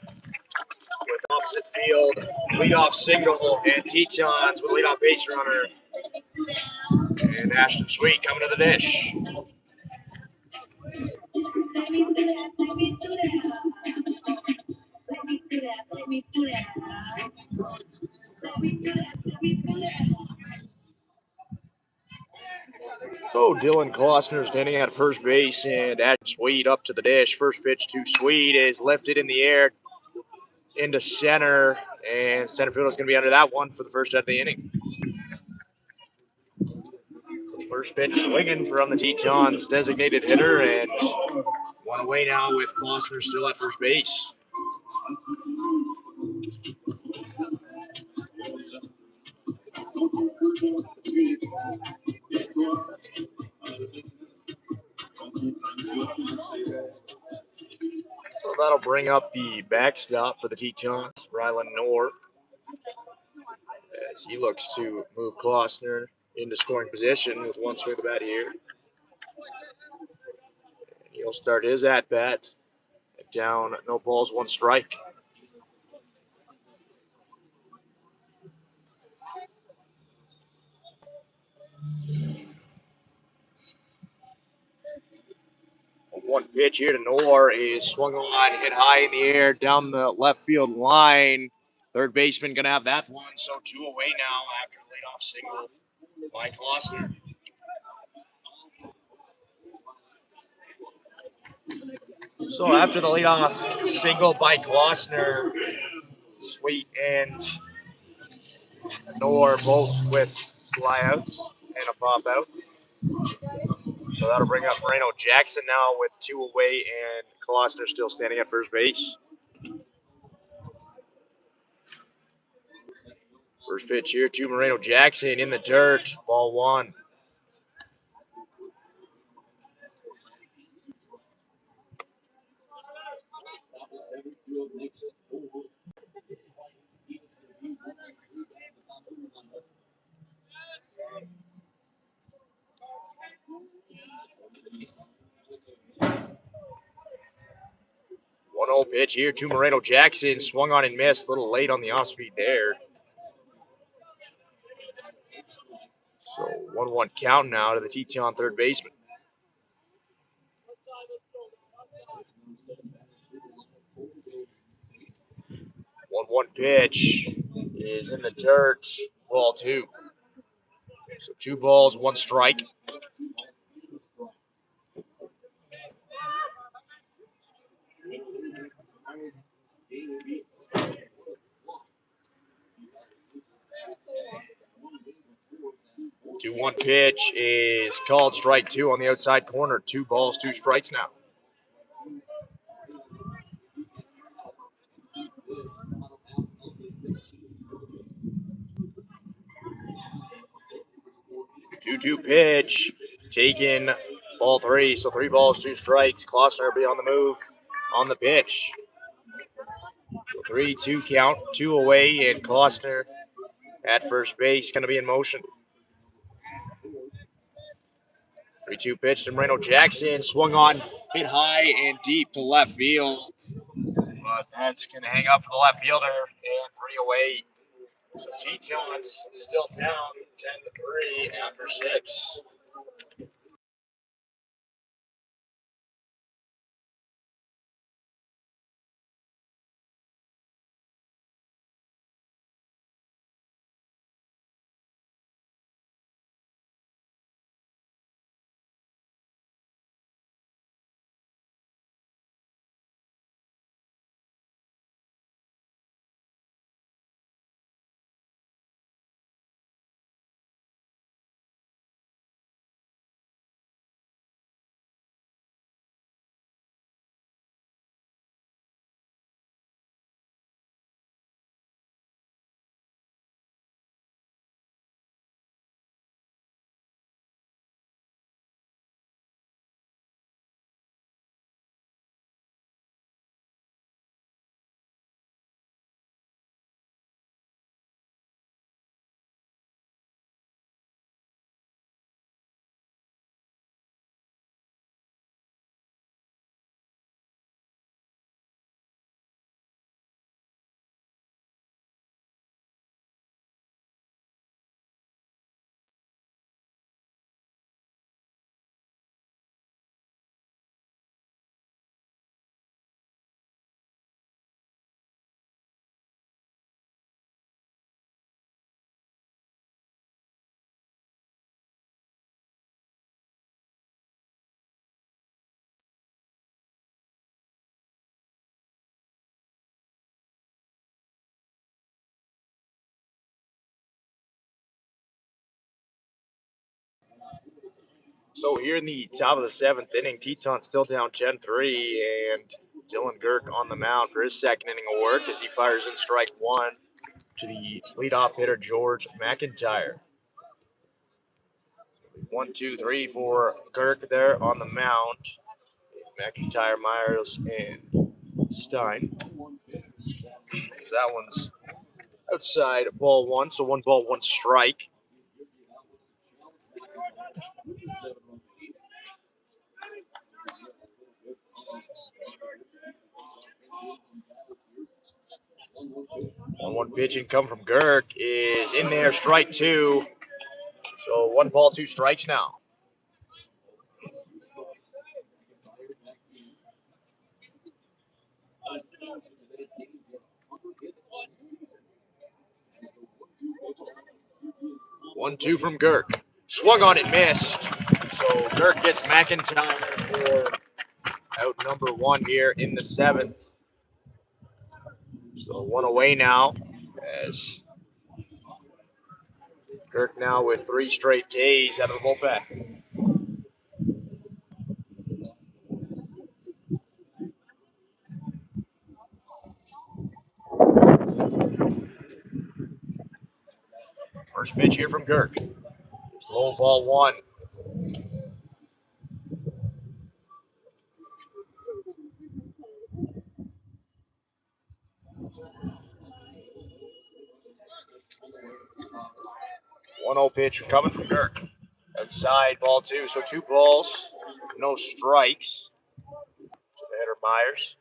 with opposite field, leadoff single, and Tetons with leadoff base runner. And Ashton Sweet coming to the dish. So Dylan Klossner standing at first base, and Ashton Sweet up to the dish. First pitch to Sweet is lifted in the air into center, and center field is going to be under that one for the first out of the inning. So first pitch swinging from the Tetons designated hitter, and 1 away now with Klossner still at first base. So that'll bring up the backstop for the Tetons, Rylan Knorr, as he looks to move Klossner into scoring position with 1 swing of the bat here. And he'll start his at-bat down, no balls, 1 strike. One pitch here to Knorr is swung on, hit high in the air down the left field line. Third baseman going to have that one, so 2 away now after the leadoff single by Klossner. So after the leadoff single by Klossner, Sweet and Knorr both with flyouts and a pop out. So that'll bring up Moreno Jackson now with 2 away, and Klossner still standing at first base. First pitch here to Moreno Jackson in the dirt, ball 1. One 1-0 pitch here to Moreno Jackson, swung on and missed, a little late on the off speed there. So 1-1 count now to the Teton third baseman. 1-1 pitch is in the dirt, ball 2. So 2 balls, 1 strike. The 2-1 pitch is called strike 2 on the outside corner. 2 balls, 2 strikes now. Two pitch taken, ball 3. So 3 balls, 2 strikes. Klossner will be on the move on the pitch. 3-2 count, 2 away, and Klossner at first base, going to be in motion. 3-2 pitch to Moreno Jackson, swung on, hit high and deep to left field. But that's going to hang up for the left fielder, and 3 away. So Tetons still down 10-3 after 6. So here in the top of the 7th inning, Tetons still down 10-3, and Dylan Girk on the mound for his second inning of work as he fires in strike 1 to the leadoff hitter, George McIntyre. 1, 2, 3 for Girk there on the mound. McIntyre, Myers, and Stein. That one's outside ball 1, so 1 ball, 1 strike. One pitch and come from Girk is in there, strike 2. So 1 ball, 2 strikes now. One, 2 from Girk. Swung on it, missed. So Girk gets McIntyre for out number 1 here in the 7th. So 1 away now as Girk now with 3 straight Ks out of the bullpen. First pitch here from Girk. It's low ball 1. One 0 pitch coming from Girk. Outside ball 2. So 2 balls, no strikes to the hitter Myers.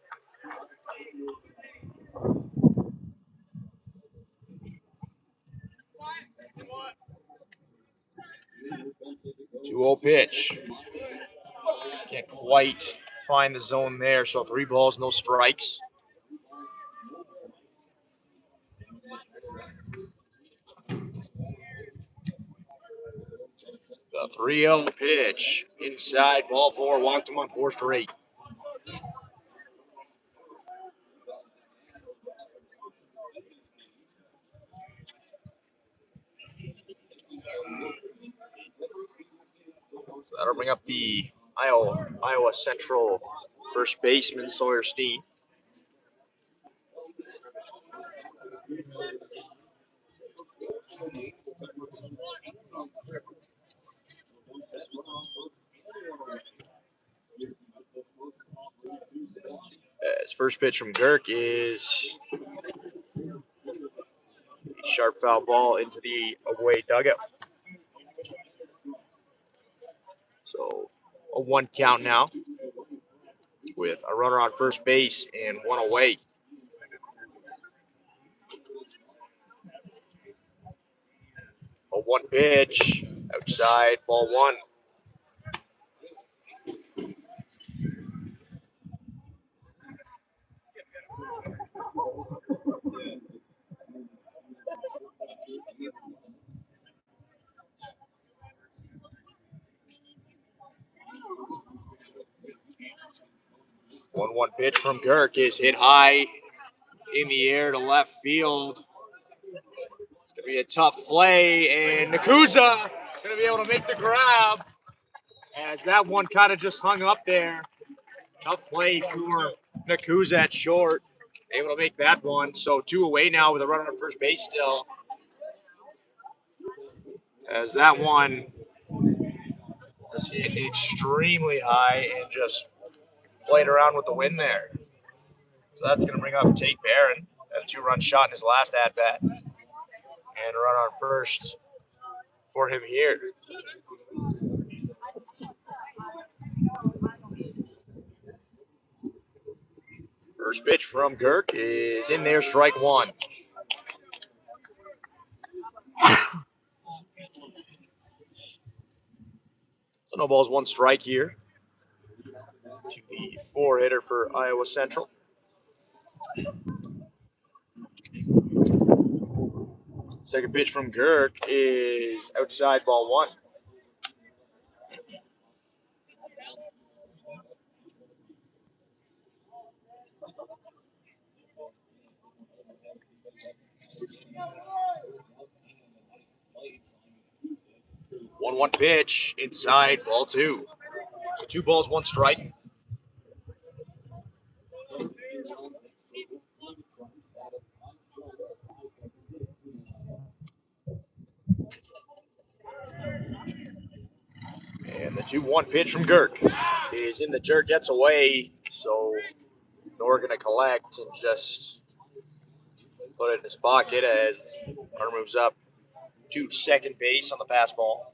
2-0 pitch. Can't quite find the zone there, so 3 balls, no strikes. The 3-0 pitch. Inside, ball 4, walked him on 4 straight. So that'll bring up the Iowa Central first baseman, Sawyer Steen. His first pitch from Girk is sharp foul ball into the away dugout. So a 1 count now with a runner on first base and 1 away. A 1 pitch outside, ball 1. One pitch from Girk is hit high in the air to left field. It's going to be a tough play, and Nakuza going to be able to make the grab as that one kind of just hung up there. Tough play for Nakuza at short. Able to make that one. So 2 away now with a runner on first base still. As that one was hit extremely high and just played around with the wind there. So that's going to bring up Tate Barron. A 2-run shot in his last at-bat. And a run on first for him here. First pitch from Girk is in there, strike 1. So no balls, 1 strike here to the 4-hitter for Iowa Central. Second pitch from Girk is outside, ball 1. One pitch inside, ball 2. So 2 balls, 1 strike. And the 2-1 pitch from Girk is in the dirt, gets away. So Nor going to collect and just put it in his pocket as runner moves up to second base on the pass ball.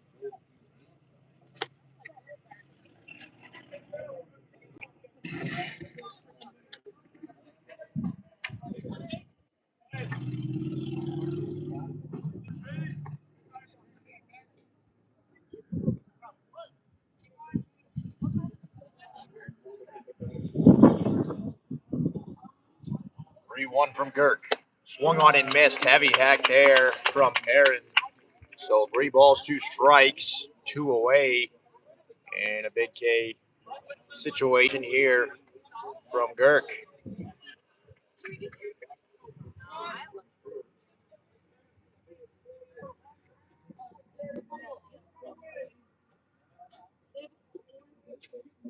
One from Girk. Swung on and missed. Heavy hack there from Perrin. So 3 balls, 2 strikes, 2 away. And a big K situation here from Girk.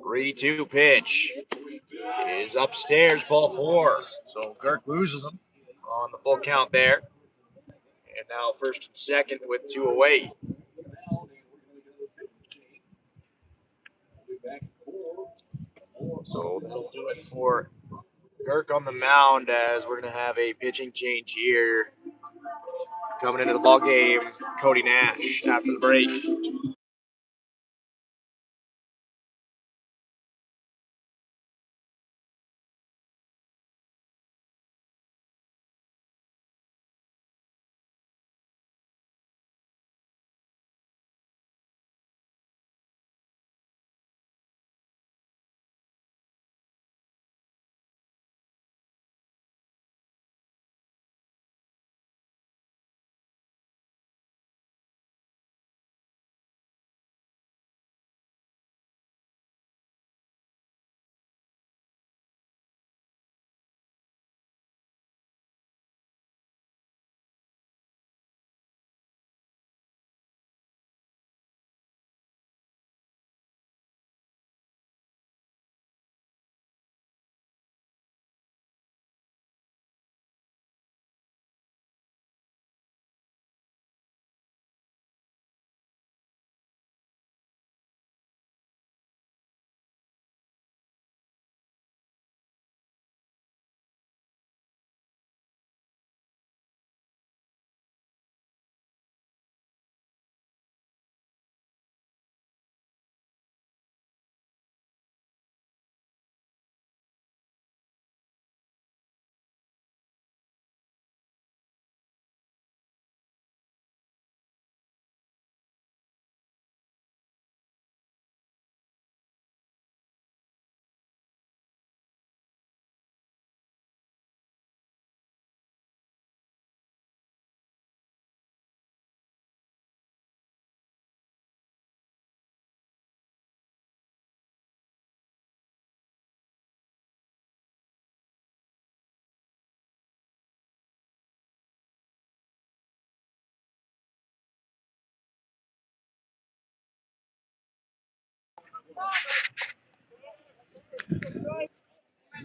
Three-two pitch is upstairs, ball 4. So Girk loses him on the full count there. And now first and second with 2 away. So that'll do it for Girk on the mound as we're going to have a pitching change here. Coming into the ball game, Cody Nash after the break.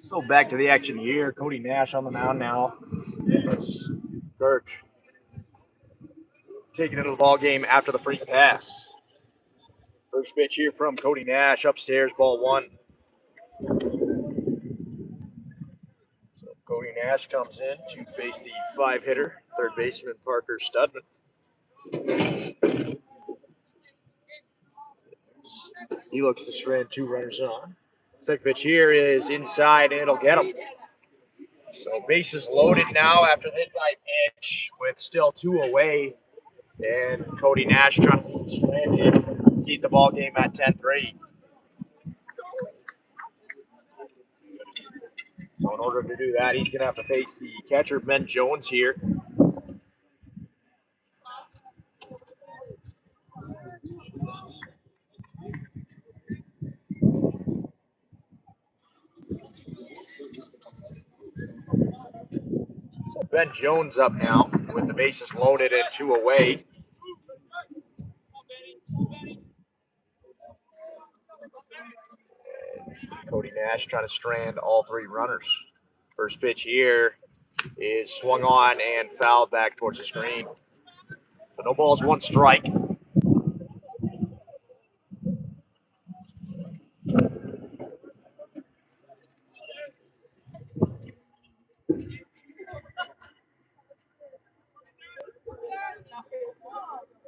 So back to the action here. Cody Nash on the mound now. That's Kirk taking into the ball game after the free pass. First pitch here from Cody Nash upstairs, ball one. So Cody Nash comes in to face the 5-hitter, third baseman Parker Studman. He looks to strand 2 runners on. Second pitch here is inside, and it'll get him. So bases loaded now after the hit by pitch with still 2 away. And Cody Nash trying to strand him, keep the ball game at 10-3. So in order to do that, he's going to have to face the catcher, Ben Jones, here. So Ben Jones up now with the bases loaded and 2 away. And Cody Nash trying to strand all 3 runners. First pitch here is swung on and fouled back towards the screen. So no balls, 1 strike.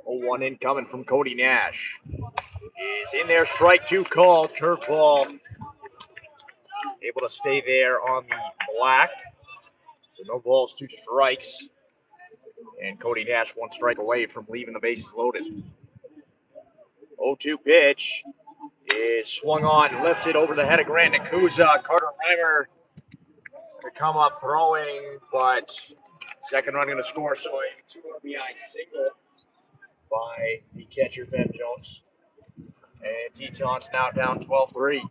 Oh, 1 incoming from Cody Nash. Is in there, strike 2 called, curveball. Able to stay there on the black. So no balls, 2 strikes. And Cody Nash 1 strike away from leaving the bases loaded. 0-2 pitch is swung on, lifted over the head of Grant Nakuza. Carter Reimer to come up throwing, but second run going to score, so a 2 RBI single by the catcher, Ben Jones. And Tetons now down 12-3.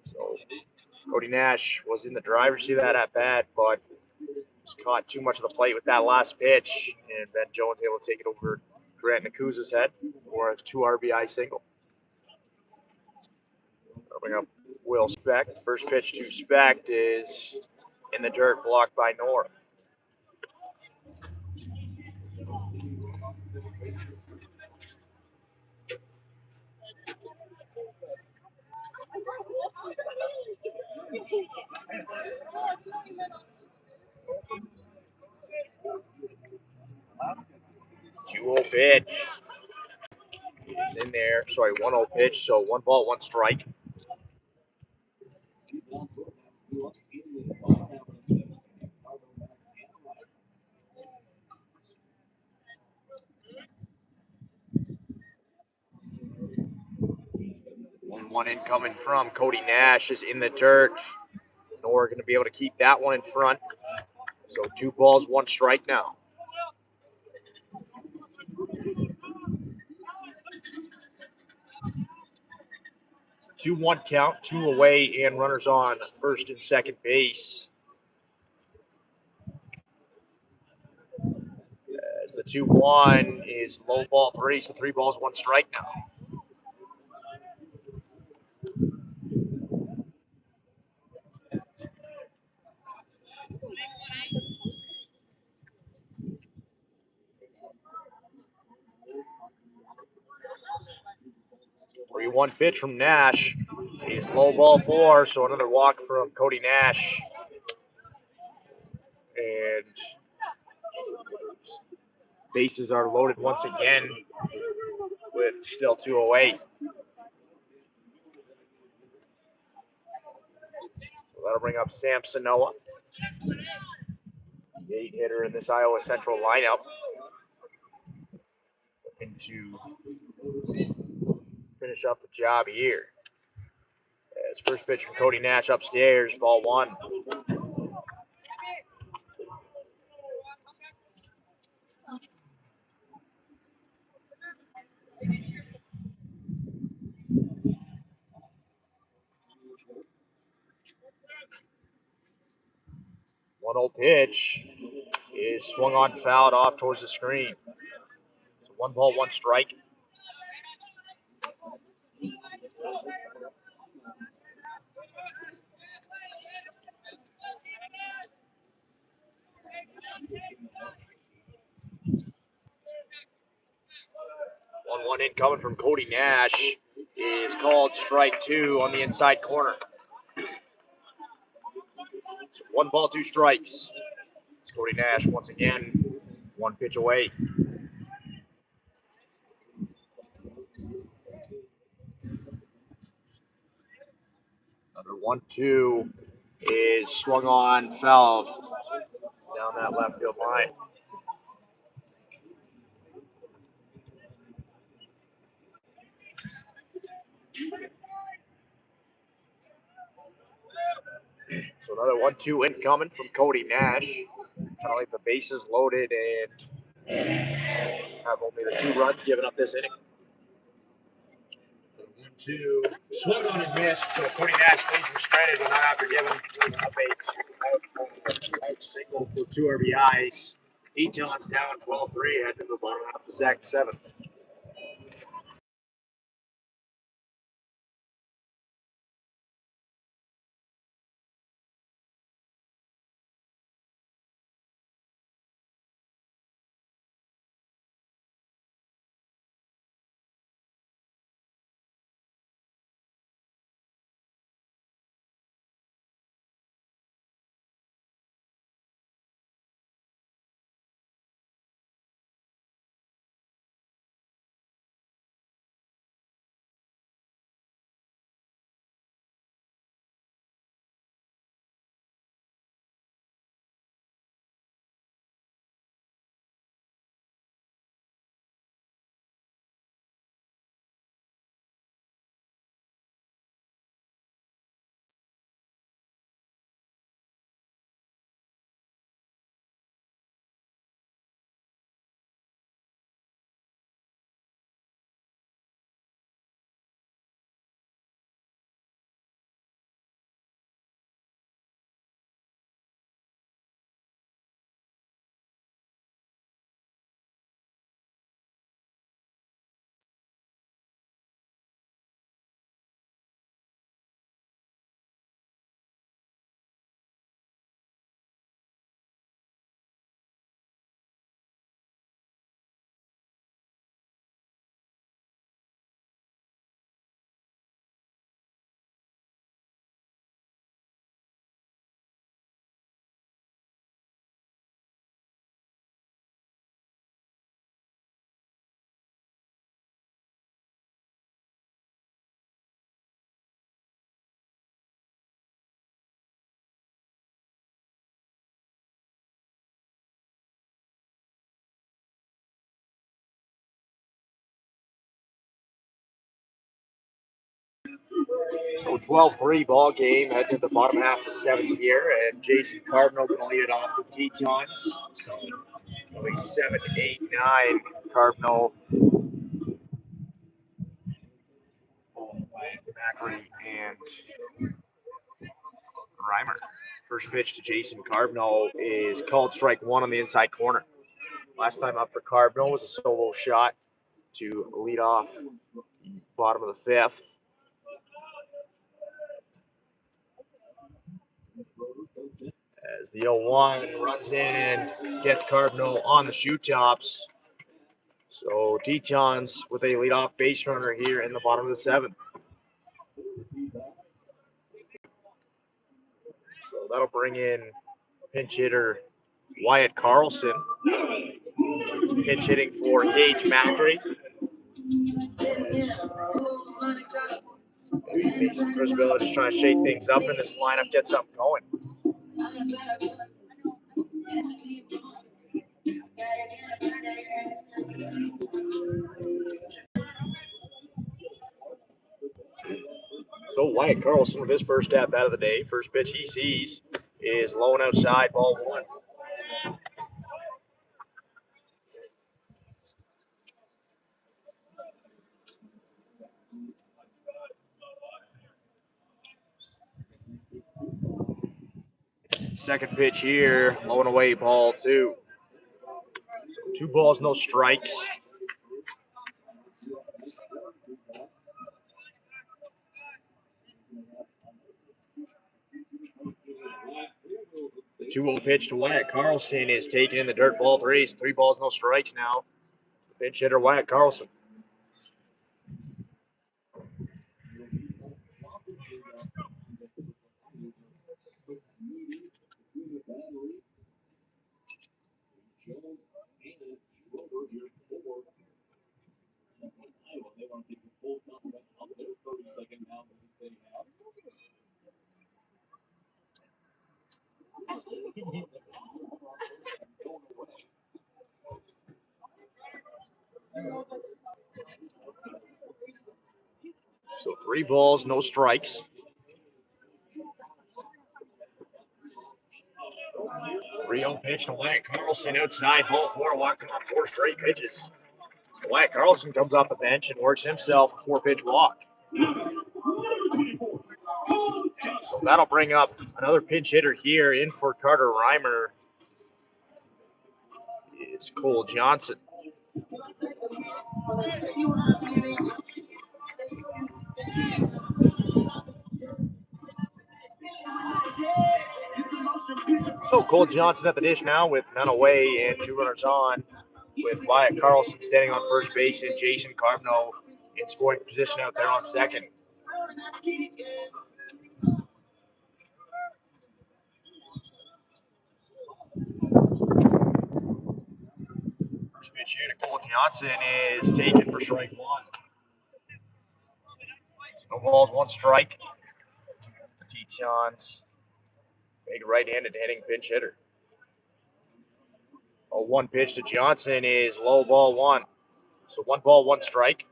So Cody Nash was in the driver's seat of that at bat, but was caught too much of the plate with that last pitch, and Ben Jones able to take it over Grant Nakuza's head for a 2 RBI single. Bring up Will Specht. First pitch to Specht is in the dirt, blocked by North. Two-oh pitch. He's in there. Sorry, 1-0 pitch. So 1 ball, 1 strike. One incoming from Cody Nash is in the dirt. Nor going to be able to keep that one in front. So 2 balls, 1 strike now. Two 1 count, 2 away, and runners on first and second base. As the 2-1 is low ball 3, so 3 balls, 1 strike now. Three 1 pitch from Nash is low ball 4, so another walk from Cody Nash. And bases are loaded once again with still 2 away. So that'll bring up Sam Sanoa, the 8-hitter in this Iowa Central lineup. Looking to finish off the job here. As first pitch from Cody Nash upstairs, ball 1. One 1-0 pitch is swung on, fouled off towards the screen. So 1 ball, 1 strike. One in coming from Cody Nash is called strike 2 on the inside corner. So 1 ball, 2 strikes. It's Cody Nash once again, 1 pitch away. Another 1-2 is swung on, fouled down that left field line. So another 1-2 incoming from Cody Nash. Trying to leave the bases loaded and have only the 2 runs given up this inning. 1-2 swung on and missed. So Cody Nash leaves him stranded without after giving up a 2-out single for 2 RBIs. Tetons down 12-3, heading to the bottom half of the 7th. So 12-3 ball game, heading to the bottom half of the 7th here, and Jason Cardinal going to lead it off for Tetons. So it'll be 7, 8, 9. Cardinal, Macri, and Reimer. First pitch to Jason Cardinal is called strike 1 on the inside corner. Last time up for Cardinal was a solo shot to lead off the bottom of the 5th. As the 0-1 runs in and gets Cardinal on the shoe tops. So Tetons with a leadoff base runner here in the bottom of the 7th. So that'll bring in pinch hitter Wyatt Carlson. Pinch hitting for Gage Macri. Mason Frisbilla just trying to shake things up in this lineup, get something going. So Wyatt Carlson with his first at bat of the day. First pitch he sees is low and outside, ball 1. Second pitch here, low and away, ball 2. So 2 balls, no strikes. 2-0 pitch to Wyatt Carlson is taken in the dirt, ball 3. 3 balls, no strikes now. Pinch hitter Wyatt Carlson. So 3 balls, no strikes. 3-0 pitch to Wyatt Carlson outside, ball 4, walking on 4 straight pitches. So Wyatt Carlson comes off the bench and works himself a 4-pitch walk. So that'll bring up another pinch hitter here in for Carter Reimer. It's Cole Johnson. So Cole Johnson at the dish now with none away and 2 runners on, with Wyatt Carlson standing on first base and Jason Carbno in scoring position out there on second. First pitch here to Cole Johnson is taken for strike 1. No balls, 1 strike. Tetons, big right-handed hitting pinch hitter. A 1 pitch to Johnson is low, ball 1. So 1 ball, 1 strike.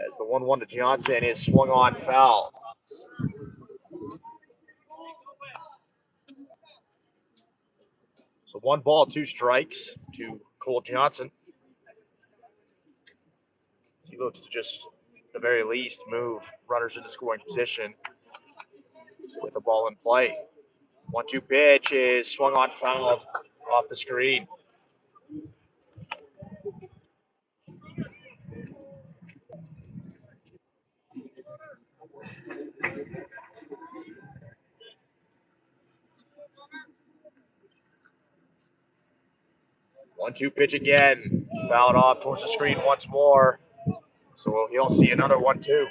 As the 1-1 to Johnson is swung on foul. So 1 ball, 2 strikes to Cole Johnson. He looks to just, at the very least, move runners into scoring position with a ball in play. 1-2 pitch is swung on foul off the screen. One-two pitch again, fouled off towards the screen once more. So he'll see another 1-2.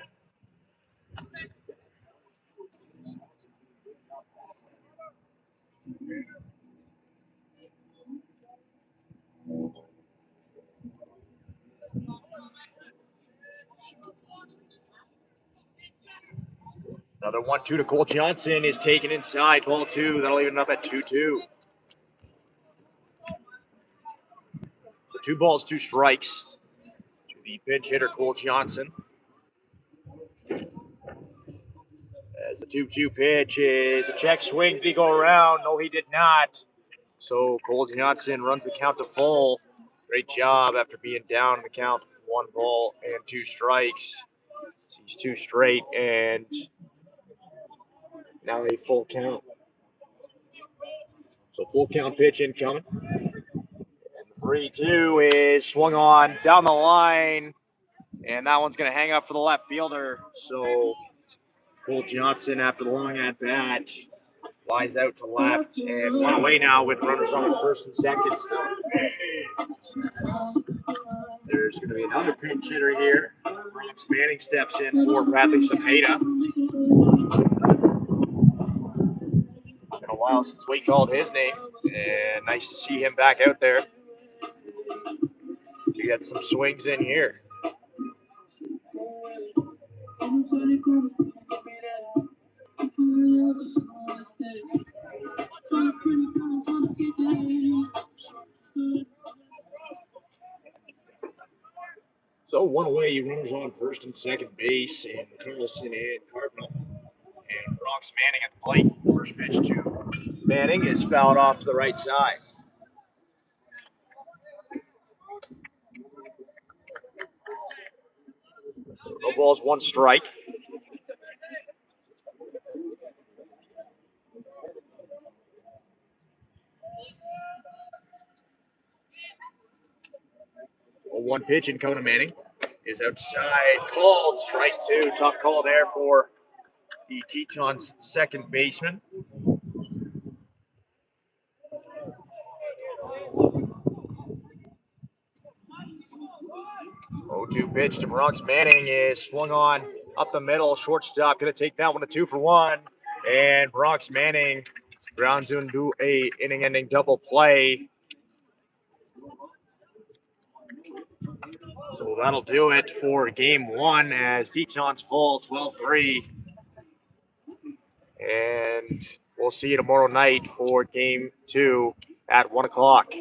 Another 1-2 to Cole Johnson is taken inside, ball 2. That'll even up at 2-2. So 2 balls, 2 strikes to the pinch hitter Cole Johnson. As the 2-2 pitch is a check swing. Did he go around? No, he did not. So Cole Johnson runs the count to full. Great job after being down in the count. 1 ball and 2 strikes. He's 2 straight and now a full count. So full count pitch incoming. And the 3-2 is swung on down the line. And that one's going to hang up for the left fielder. So Cole Johnson, after the long at bat, flies out to left and 1 away now with runners on first and second still. There's going to be another pinch hitter here. Rox Manning steps in for Bradley Cepeda. Been a while since we called his name, and nice to see him back out there. We got some swings in here. So 1 away, runners on first and second base, and Carlson and Cardinal. And Rox Manning at the plate. First pitch to Manning is fouled off to the right side. So no balls, 1 strike. A 1 pitch in coming to Manning. Is outside, called, strike 2. Tough call there for the Tetons second baseman. Oh, 2 pitch to Bronx Manning is swung on up the middle. Shortstop going to take that one to 2 for 1. And Bronx Manning grounds into a inning-ending double play. So that'll do it for game 1 as Tetons fall 12-3. And we'll see you tomorrow night for game 2 at 1 o'clock.